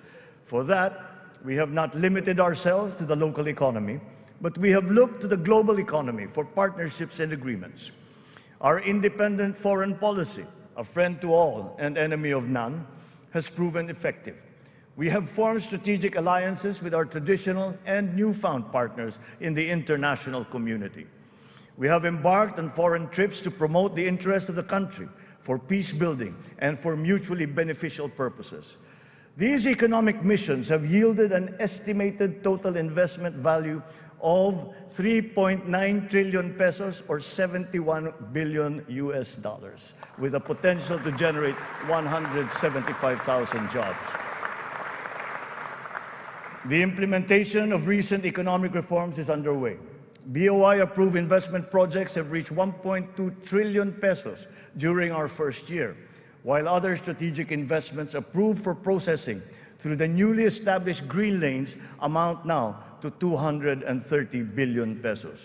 For that, we have not limited ourselves to the local economy, but we have looked to the global economy for partnerships and agreements. Our independent foreign policy, a friend to all and enemy of none, has proven effective. We have formed strategic alliances with our traditional and newfound partners in the international community. We have embarked on foreign trips to promote the interest of the country for peace building and for mutually beneficial purposes. These economic missions have yielded an estimated total investment value of 3.9 trillion pesos or 71 billion US dollars, with a potential to generate 175,000 jobs. The implementation of recent economic reforms is underway. BOI-approved investment projects have reached 1.2 trillion pesos during our first year, while other strategic investments approved for processing through the newly established green lanes amount now to 230 billion pesos.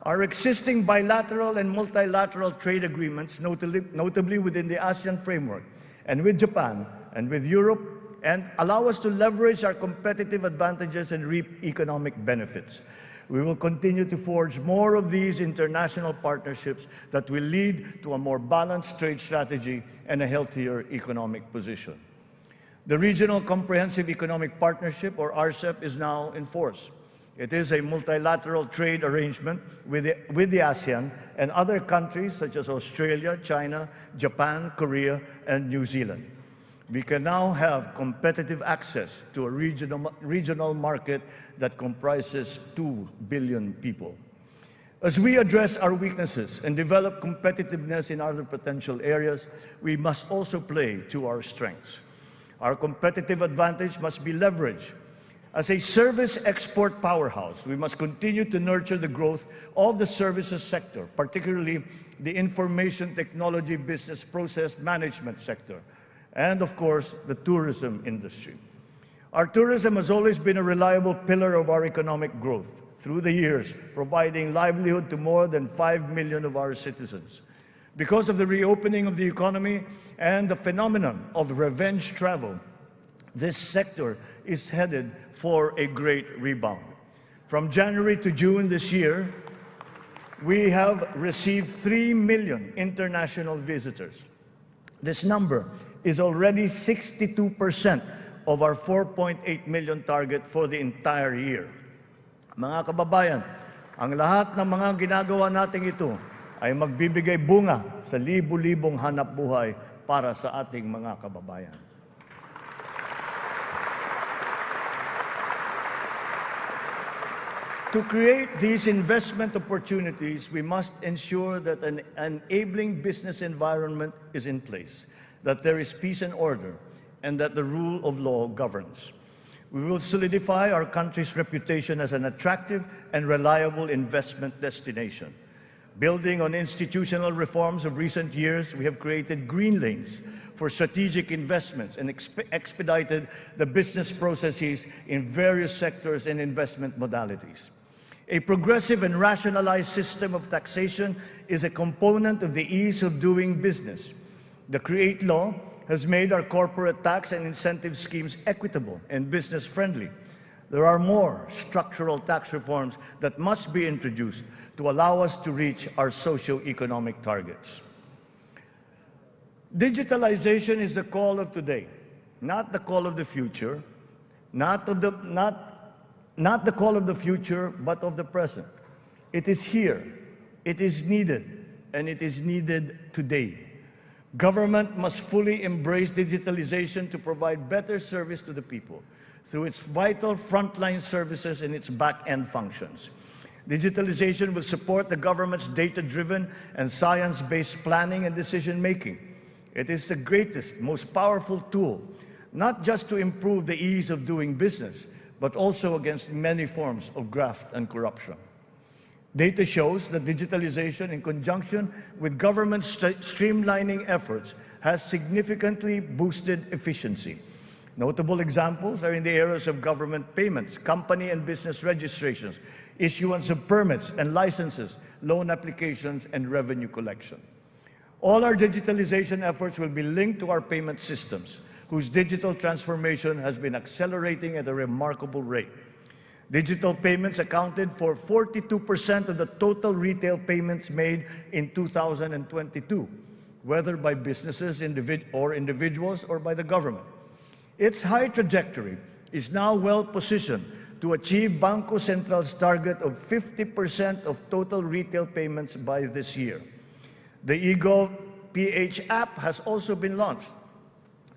Our existing bilateral and multilateral trade agreements, notably within the ASEAN framework, and with Japan and with Europe, and allow us to leverage our competitive advantages and reap economic benefits. We will continue to forge more of these international partnerships that will lead to a more balanced trade strategy and a healthier economic position. The Regional Comprehensive Economic Partnership, or RCEP, is now in force. It is a multilateral trade arrangement with the ASEAN and other countries such as Australia, China, Japan, Korea, and New Zealand. We can now have competitive access to a regional market that comprises 2 billion people. As we address our weaknesses and develop competitiveness in other potential areas, we must also play to our strengths. Our competitive advantage must be leveraged. As a service export powerhouse, we must continue to nurture the growth of the services sector, particularly the information technology business process management sector, and of course, the tourism industry. Our tourism has always been a reliable pillar of our economic growth through the years, providing livelihood to more than 5 million of our citizens. Because of the reopening of the economy and the phenomenon of revenge travel, this sector is headed for a great rebound. From January to June this year, we have received 3 million international visitors. This number is already 62% of our 4.8 million target for the entire year. Mga kababayan, ang lahat ng mga ginagawa nating ito ay magbibigay bunga sa libu-libong hanap buhay para sa ating mga kababayan. To create these investment opportunities, we must ensure that an enabling business environment is in place, that there is peace and order, and that the rule of law governs. We will solidify our country's reputation as an attractive and reliable investment destination. Building on institutional reforms of recent years, we have created green lanes for strategic investments and expedited the business processes in various sectors and investment modalities. A progressive and rationalized system of taxation is a component of the ease of doing business. The CREATE law has made our corporate tax and incentive schemes equitable and business-friendly. There are more structural tax reforms that must be introduced to allow us to reach our socio-economic targets. Digitalization is the call of today, not the call of the future, not the call of the future, but of the present. It is here, it is needed, and it is needed today. Government must fully embrace digitalization to provide better service to the people through its vital frontline services and its back-end functions. Digitalization will support the government's data-driven and science-based planning and decision-making. It is the greatest, most powerful tool, not just to improve the ease of doing business, but also against many forms of graft and corruption. Data shows that digitalization, in conjunction with government streamlining efforts, has significantly boosted efficiency. Notable examples are in the areas of government payments, company and business registrations, issuance of permits and licenses, loan applications, and revenue collection. All our digitalization efforts will be linked to our payment systems, whose digital transformation has been accelerating at a remarkable rate. Digital payments accounted for 42% of the total retail payments made in 2022, whether by businesses or individuals or by the government. Its high trajectory is now well positioned to achieve Bangko Sentral's target of 50% of total retail payments by this year. The eGov PH app has also been launched.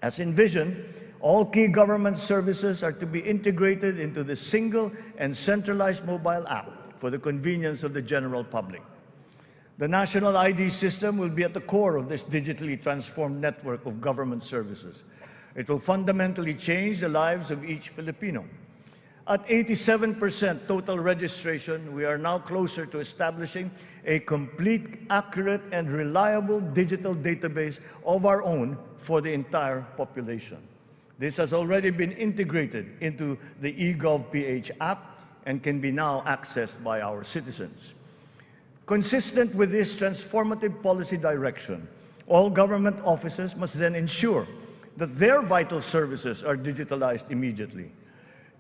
As envisioned, all key government services are to be integrated into the single and centralized mobile app for the convenience of the general public. The national ID system will be at the core of this digitally transformed network of government services. It will fundamentally change the lives of each Filipino. At 87% total registration, we are now closer to establishing a complete, accurate, and reliable digital database of our own for the entire population. This has already been integrated into the eGov PH app and can be now accessed by our citizens. Consistent with this transformative policy direction, all government offices must then ensure that their vital services are digitalized immediately.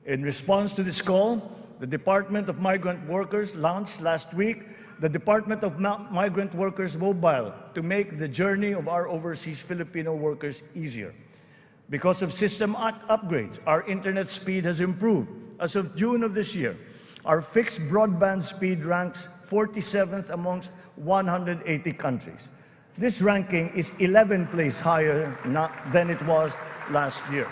In response to this call, the Department of Migrant Workers launched last week the Department of Migrant Workers Mobile to make the journey of our overseas Filipino workers easier. Because of system upgrades, our internet speed has improved. As of June of this year, our fixed broadband speed ranks 47th amongst 180 countries. This ranking is 11 places higher than it was last year.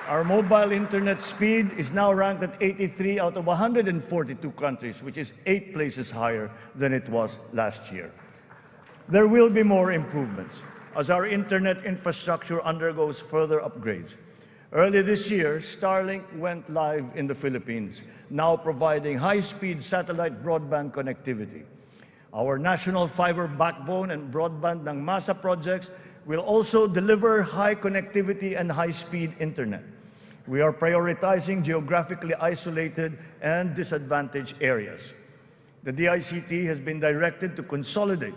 Our mobile internet speed is now ranked at 83 out of 142 countries, which is 8 places higher than it was last year. There will be more improvements as our internet infrastructure undergoes further upgrades. Early this year, Starlink went live in the Philippines, now providing high-speed satellite broadband connectivity. Our national fiber backbone and broadband ng MASA projects will also deliver high connectivity and high-speed internet. We are prioritizing geographically isolated and disadvantaged areas. The DICT has been directed to consolidate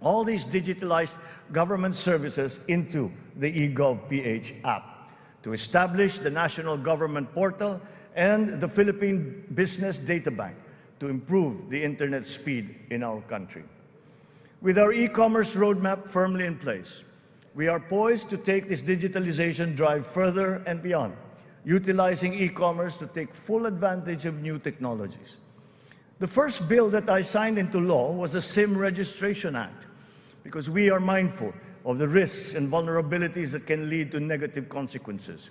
all these digitalized government services into the eGov PH app, to establish the National Government Portal and the Philippine Business Data Bank to improve the internet speed in our country. With our e-commerce roadmap firmly in place, we are poised to take this digitalization drive further and beyond, utilizing e-commerce to take full advantage of new technologies. The first bill that I signed into law was the SIM Registration Act, because we are mindful of the risks and vulnerabilities that can lead to negative consequences.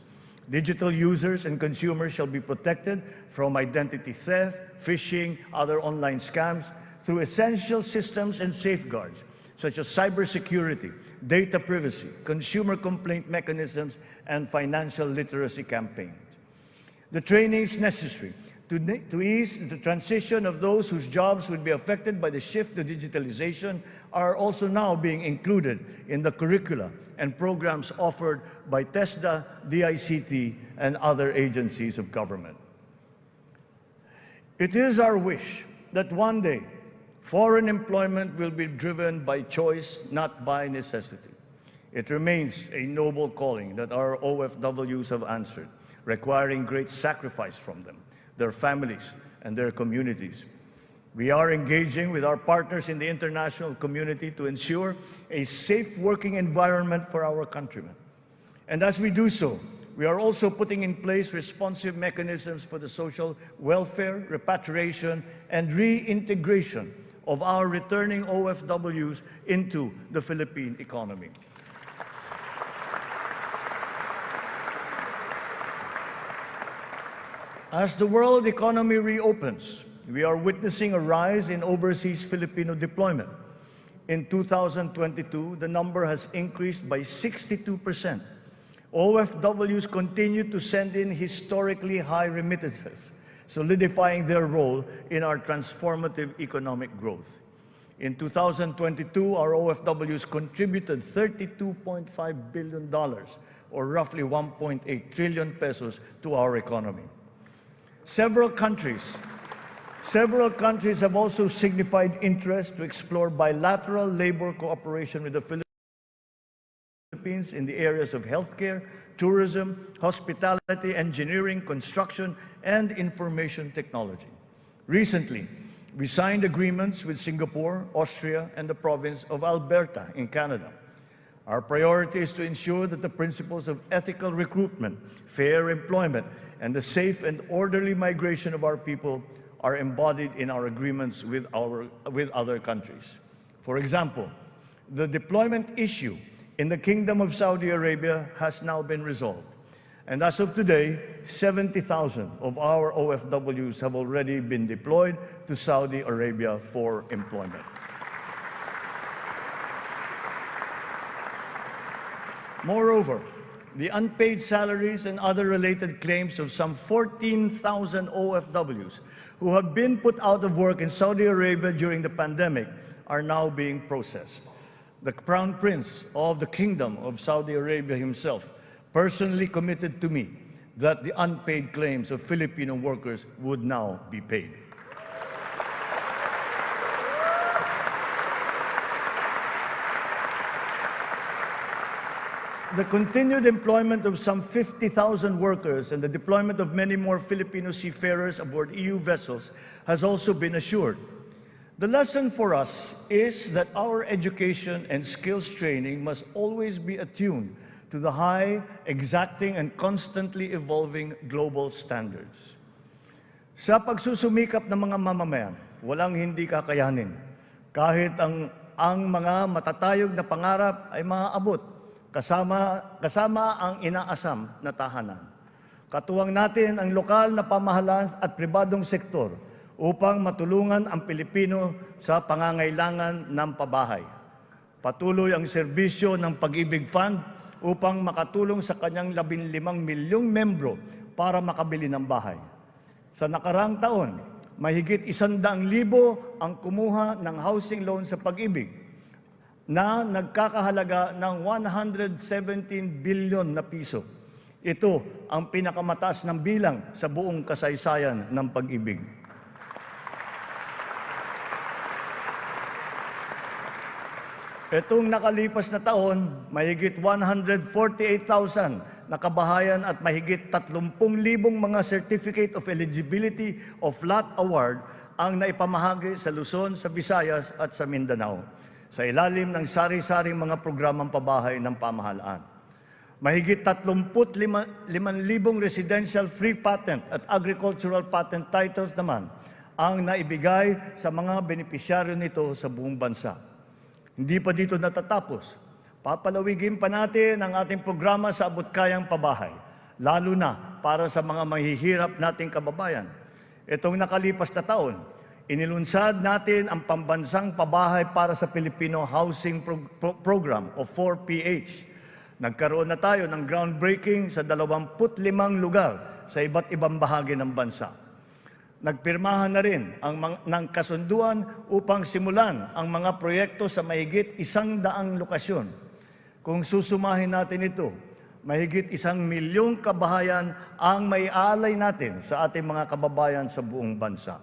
Digital users and consumers shall be protected from identity theft, phishing, other online scams through essential systems and safeguards, such as cybersecurity, data privacy, consumer complaint mechanisms, and financial literacy campaigns. The training is necessary To ease the transition of those whose jobs would be affected by the shift to digitalization are also now being included in the curricula and programs offered by TESDA, DICT, and other agencies of government. It is our wish that one day foreign employment will be driven by choice, not by necessity. It remains a noble calling that our OFWs have answered, requiring great sacrifice from them, their families, and their communities. We are engaging with our partners in the international community to ensure a safe working environment for our countrymen. And as we do so, we are also putting in place responsive mechanisms for the social welfare, repatriation, and reintegration of our returning OFWs into the Philippine economy. As the world economy reopens, we are witnessing a rise in overseas Filipino deployment. In 2022, the number has increased by 62%. OFWs continue to send in historically high remittances, solidifying their role in our transformative economic growth. In 2022, our OFWs contributed $32.5 billion, or roughly 1.8 trillion pesos, to our economy. Several countries have also signified interest to explore bilateral labor cooperation with the Philippines in the areas of healthcare, tourism, hospitality, engineering, construction, and information technology. Recently, we signed agreements with Singapore, Austria, and the province of Alberta in Canada. Our priority is to ensure that the principles of ethical recruitment, fair employment, and the safe and orderly migration of our people are embodied in our agreements with other countries. For example, the deployment issue in the Kingdom of Saudi Arabia has now been resolved. And as of today, 70,000 of our OFWs have already been deployed to Saudi Arabia for employment. Moreover, the unpaid salaries and other related claims of some 14,000 OFWs who have been put out of work in Saudi Arabia during the pandemic are now being processed. The Crown Prince of the Kingdom of Saudi Arabia himself personally committed to me that the unpaid claims of Filipino workers would now be paid. The continued employment of some 50,000 workers and the deployment of many more Filipino seafarers aboard EU vessels has also been assured. The lesson for us is that our education and skills training must always be attuned to the high, exacting, and constantly evolving global standards. Sa pagsusumikap ng mga mamamayan, walang hindi kakayanin. Kahit ang mga matatayog na pangarap ay maaabot, kasama ang inaasam na tahanan. Katuwang natin ang lokal na pamahalaan at pribadong sektor upang matulungan ang Pilipino sa pangangailangan ng pabahay. Patuloy ang serbisyo ng Pag-ibig Fund upang makatulong sa kanyang 15 milyong membro para makabili ng bahay. Sa nakaraang taon, mahigit 100,000 ang kumuha ng housing loan sa Pag-ibig na nagkakahalaga ng 117 billion na piso. Ito ang pinakamataas ng bilang sa buong kasaysayan ng Pag-ibig. Itong nakalipas na taon, mahigit 148,000 na kabahayan at mahigit 30,000 mga Certificate of Eligibility of Lot Award ang naipamahagi sa Luzon, sa Visayas at sa Mindanao, sa ilalim ng sari-saring mga programang pabahay ng pamahalaan. Mahigit 35,000 residential free patent at agricultural patent titles naman ang naibigay sa mga benepisyaryo nito sa buong bansa. Hindi pa dito natatapos. Papalawigin pa natin ang ating programa sa abot-kayang pabahay, lalo na para sa mga mahihirap nating kababayan. Itong nakalipas na taon, inilunsad natin ang pambansang pabahay para sa Filipino Housing Program o 4PH. Nagkaroon na tayo ng groundbreaking sa 25 lugar sa iba't ibang bahagi ng bansa. Nagpirmahan na rin ng kasunduan upang simulan ang mga proyekto sa mahigit 100 lokasyon. Kung susumahin natin ito, mahigit 1 milyong kabahayan ang may alay natin sa ating mga kababayan sa buong bansa.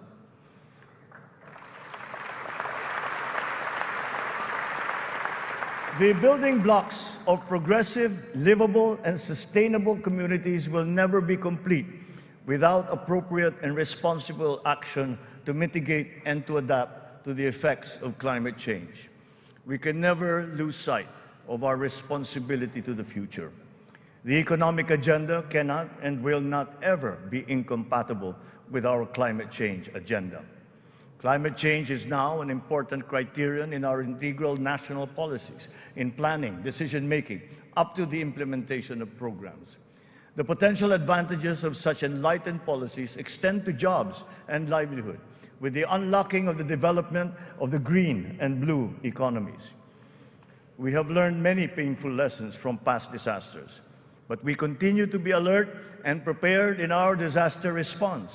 The building blocks of progressive, livable, and sustainable communities will never be complete without appropriate and responsible action to mitigate and to adapt to the effects of climate change. We can never lose sight of our responsibility to the future. The economic agenda cannot and will not ever be incompatible with our climate change agenda. Climate change is now an important criterion in our integral national policies, in planning, decision-making, up to the implementation of programs. The potential advantages of such enlightened policies extend to jobs and livelihood, with the unlocking of the development of the green and blue economies. We have learned many painful lessons from past disasters, but we continue to be alert and prepared in our disaster response.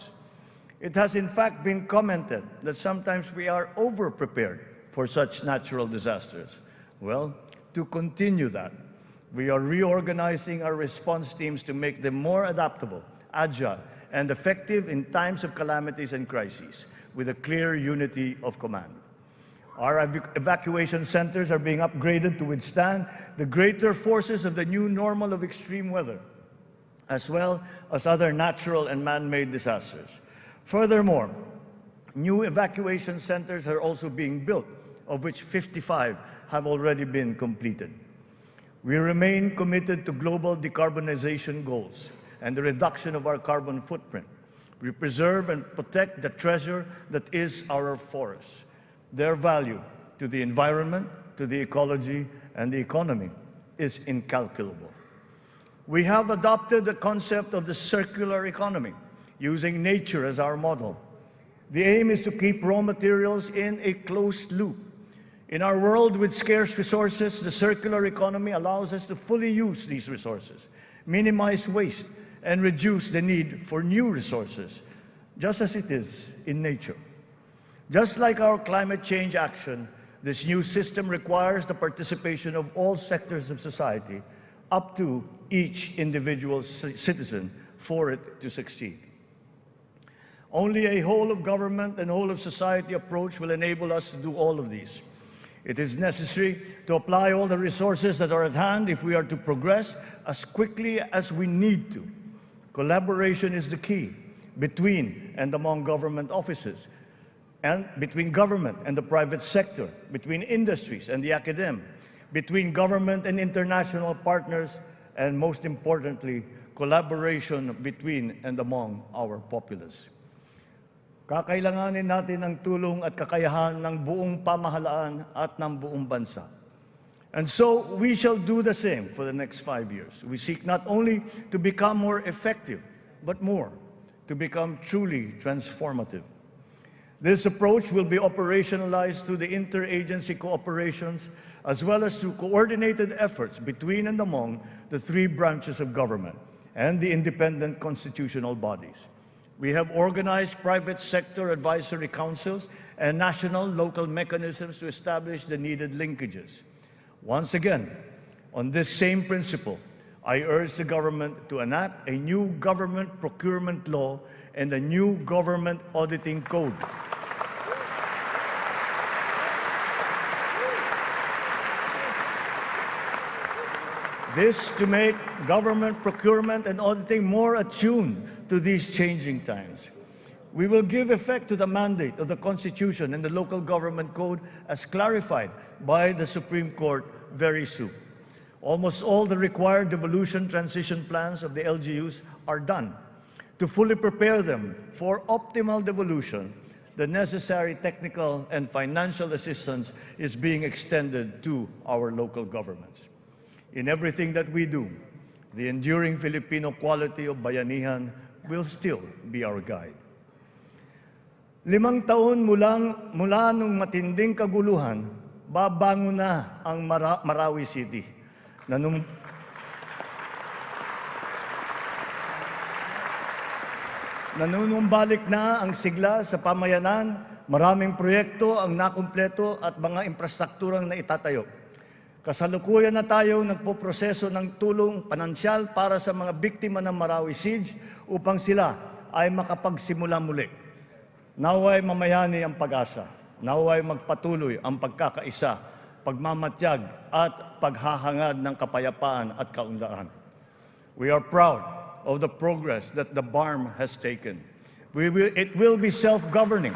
It has in fact been commented that sometimes we are over-prepared for such natural disasters. Well, to continue that, we are reorganizing our response teams to make them more adaptable, agile, and effective in times of calamities and crises, with a clear unity of command. Our evacuation centers are being upgraded to withstand the greater forces of the new normal of extreme weather, as well as other natural and man-made disasters. Furthermore, new evacuation centers are also being built, of which 55 have already been completed. We remain committed to global decarbonization goals and the reduction of our carbon footprint. We preserve and protect the treasure that is our forests. Their value to the environment, to the ecology, and the economy is incalculable. We have adopted the concept of the circular economy, using nature as our model. The aim is to keep raw materials in a closed loop. In our world with scarce resources, the circular economy allows us to fully use these resources, minimize waste, and reduce the need for new resources, just as it is in nature. Just like our climate change action, this new system requires the participation of all sectors of society, up to each individual citizen, for it to succeed. Only a whole of government and whole of society approach will enable us to do all of these. It is necessary to apply all the resources that are at hand if we are to progress as quickly as we need to. Collaboration is the key between and among government offices, and between government and the private sector, between industries and the academe, between government and international partners, and most importantly, collaboration between and among our populace. Kakailanganin natin ang tulong at kakayahan ng buong pamahalaan at ng buong bansa. And so, we shall do the same for the next 5 years. We seek not only to become more effective, but more, to become truly transformative. This approach will be operationalized through the interagency cooperations, as well as through coordinated efforts between and among the 3 branches of government and the independent constitutional bodies. We have organized private sector advisory councils and national local mechanisms to establish the needed linkages. Once again, on this same principle, I urge the government to enact a new government procurement law and a new government auditing code. This to make government procurement and auditing more attuned to these changing times. We will give effect to the mandate of the Constitution and the Local Government Code as clarified by the Supreme Court very soon. Almost all the required devolution transition plans of the LGUs are done. To fully prepare them for optimal devolution, the necessary technical and financial assistance is being extended to our local governments. In everything that we do, the enduring Filipino quality of bayanihan will still be our guide. 5 taon mula nung matinding kaguluhan, babangon na ang Marawi City. Nanunumbalik na ang sigla sa pamayanan, maraming proyekto ang nakumpleto at mga infrastrukturang naitatayo. Kasalukuyan na tayo nagpoproseso ng tulong pinansyal para sa mga biktima ng Marawi Siege upang sila ay makapagsimula muli. Naway mamayani ang pag-asa. Naway magpatuloy ang pagkakaisa, pagmamatyag at paghahangad ng kapayapaan at kaunlaran. We are proud of the progress that the BARM has taken. It will be self-governing.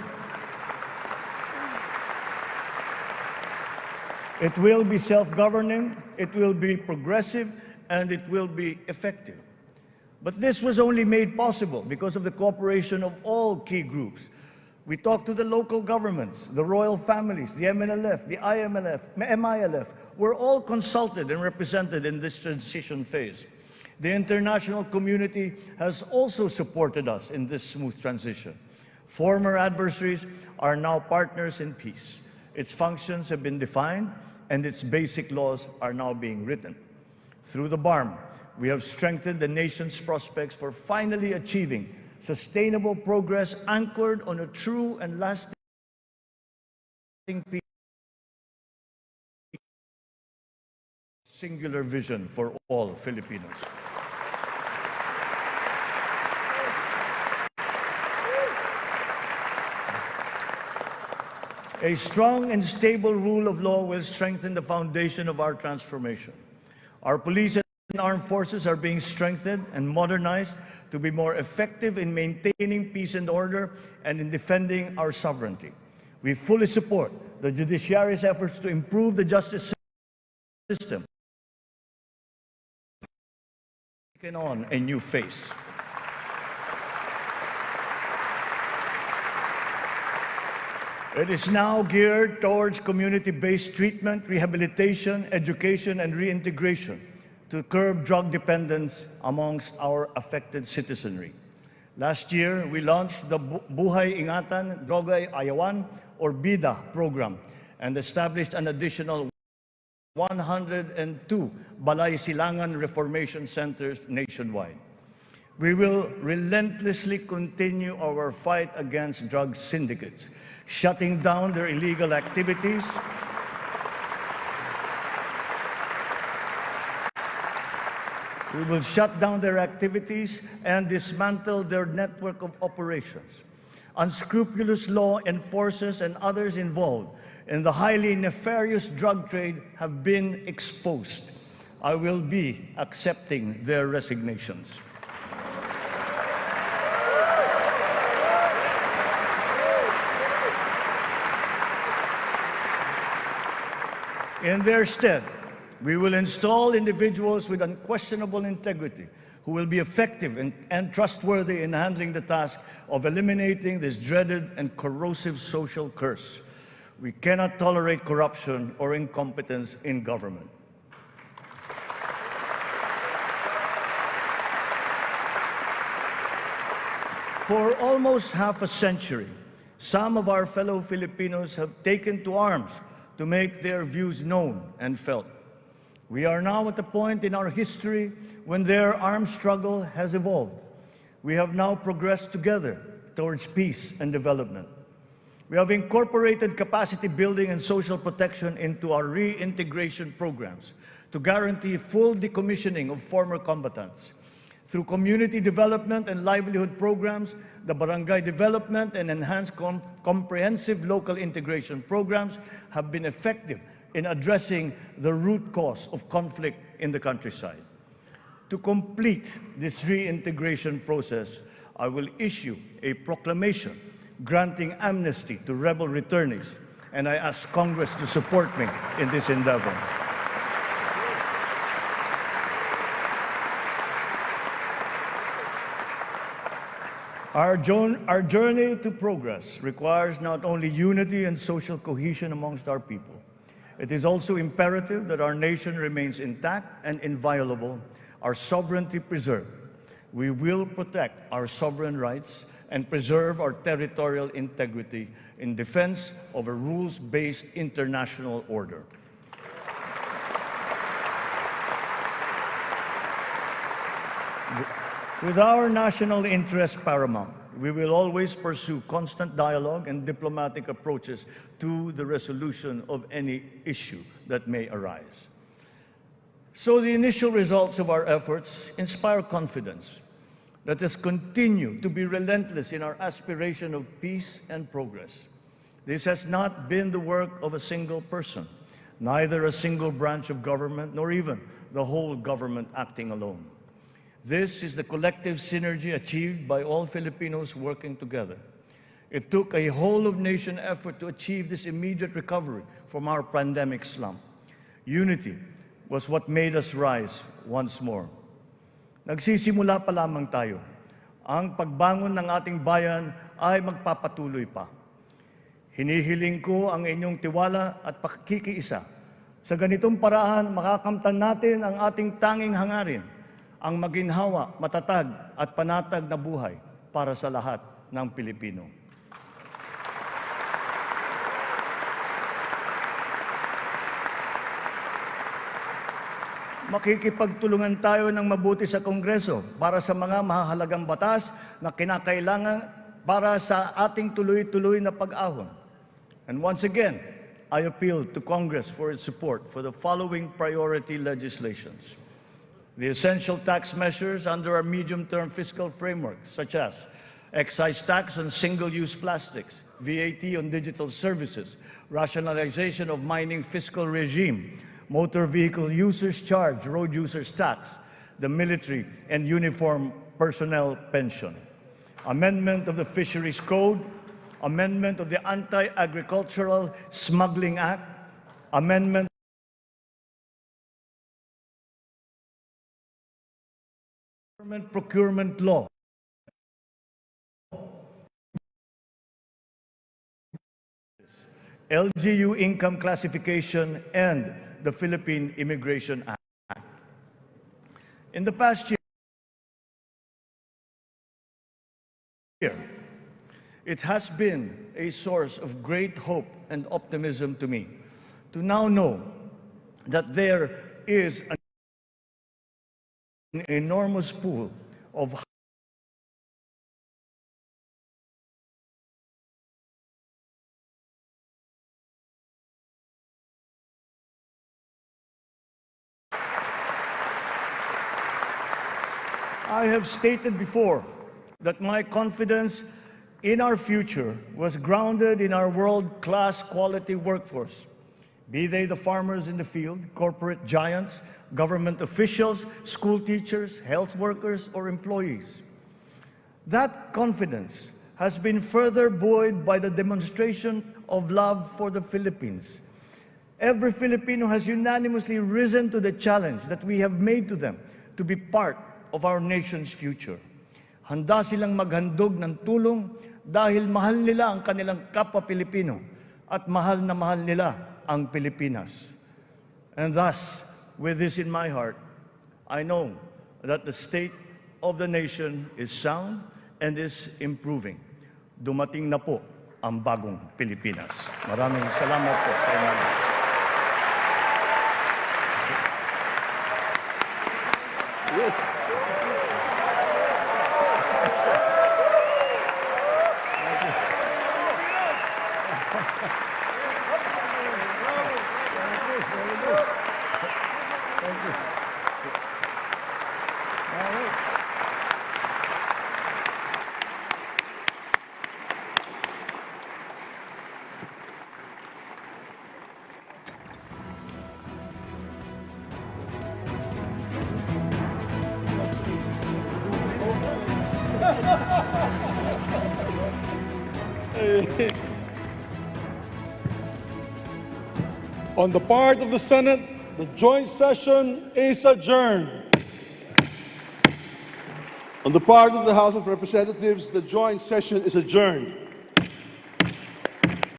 It will be self-governing, it will be progressive, and it will be effective. But this was only made possible because of the cooperation of all key groups. We talked to the local governments, the royal families, the MNLF, the MILF. We're all consulted and represented in this transition phase. The international community has also supported us in this smooth transition. Former adversaries are now partners in peace. Its functions have been defined and its basic laws are now being written. Through the BARM, we have strengthened the nation's prospects for finally achieving sustainable progress anchored on a true and lasting peace. Singular vision for all Filipinos. A strong and stable rule of law will strengthen the foundation of our transformation. Our police and armed forces are being strengthened and modernized to be more effective in maintaining peace and order and in defending our sovereignty. We fully support the judiciary's efforts to improve the justice system. Taken on a new face. It is now geared towards community-based treatment, rehabilitation, education, and reintegration to curb drug dependence amongst our affected citizenry. Last year, we launched the Buhay Ingatan, Drogay Ayawan, or BIDA program, and established an additional 102 Balay Silangan Reformation Centers nationwide. We will relentlessly continue our fight against drug syndicates, shutting down their illegal activities, we will shut down their activities and dismantle their network of operations. Unscrupulous law enforcers and others involved in the highly nefarious drug trade have been exposed. I will be accepting their resignations. In their stead, we will install individuals with unquestionable integrity who will be effective and trustworthy in handling the task of eliminating this dreaded and corrosive social curse. We cannot tolerate corruption or incompetence in government. For almost half a century, some of our fellow Filipinos have taken to arms to make their views known and felt. We are now at a point in our history when their armed struggle has evolved. We have now progressed together towards peace and development. We have incorporated capacity building and social protection into our reintegration programs to guarantee full decommissioning of former combatants. Through community development and livelihood programs, the barangay development and enhanced comprehensive local integration programs have been effective in addressing the root cause of conflict in the countryside. To complete this reintegration process, I will issue a proclamation granting amnesty to rebel returnees, and I ask Congress to support me in this endeavor. Our journey to progress requires not only unity and social cohesion amongst our people. It is also imperative that our nation remains intact and inviolable, our sovereignty preserved. We will protect our sovereign rights and preserve our territorial integrity in defense of a rules-based international order. With our national interests paramount, we will always pursue constant dialogue and diplomatic approaches to the resolution of any issue that may arise. So the initial results of our efforts inspire confidence. Let us continue to be relentless in our aspiration of peace and progress. This has not been the work of a single person, neither a single branch of government, nor even the whole government acting alone. This is the collective synergy achieved by all Filipinos working together. It took a whole-of-nation effort to achieve this immediate recovery from our pandemic slump. Unity was what made us rise once more. Nagsisimula pa lamang tayo. Ang pagbangon ng ating bayan ay magpapatuloy pa. Hinihiling ko ang inyong tiwala at pakikiisa. Sa ganitong paraan, makakamtan natin ang ating tanging hangarin, ang maginhawa, matatag at panatag na buhay para sa lahat ng Pilipino. Makikipagtulungan tayo ng mabuti sa Kongreso para sa mga mahahalagang batas na kinakailangan para sa ating tuloy-tuloy na pag-ahon. And once again, I appeal to Congress for its support for the following priority legislations. The essential tax measures under our medium-term fiscal framework, such as excise tax on single-use plastics, VAT on digital services, rationalization of mining fiscal regime, motor vehicle users charge, road users tax, the military and uniform personnel pension, amendment of the Fisheries Code, amendment of the Anti-Agricultural Smuggling Act, amendment government procurement law, LGU income classification, and the Philippine Immigration Act. In the past year, it has been a source of great hope and optimism to me to now know that there is an enormous pool of I have stated before that my confidence in our future was grounded in our world-class quality workforce, be they the farmers in the field, corporate giants, government officials, school teachers, health workers, or employees. That confidence has been further buoyed by the demonstration of love for the Philippines. Every Filipino has unanimously risen to the challenge that we have made to them to be part of our nation's future. Handa silang maghandog ng tulong dahil mahal nila ang kanilang kapwa Pilipino at mahal na mahal nila ang Pilipinas. And thus, with this in my heart, I know that the state of the nation is sound and is improving. Dumating na po ang bagong Pilipinas. Maraming salamat po sa inyo. Yes. On the part of the Senate, the joint session is adjourned. On the part of the House of Representatives, the joint session is adjourned.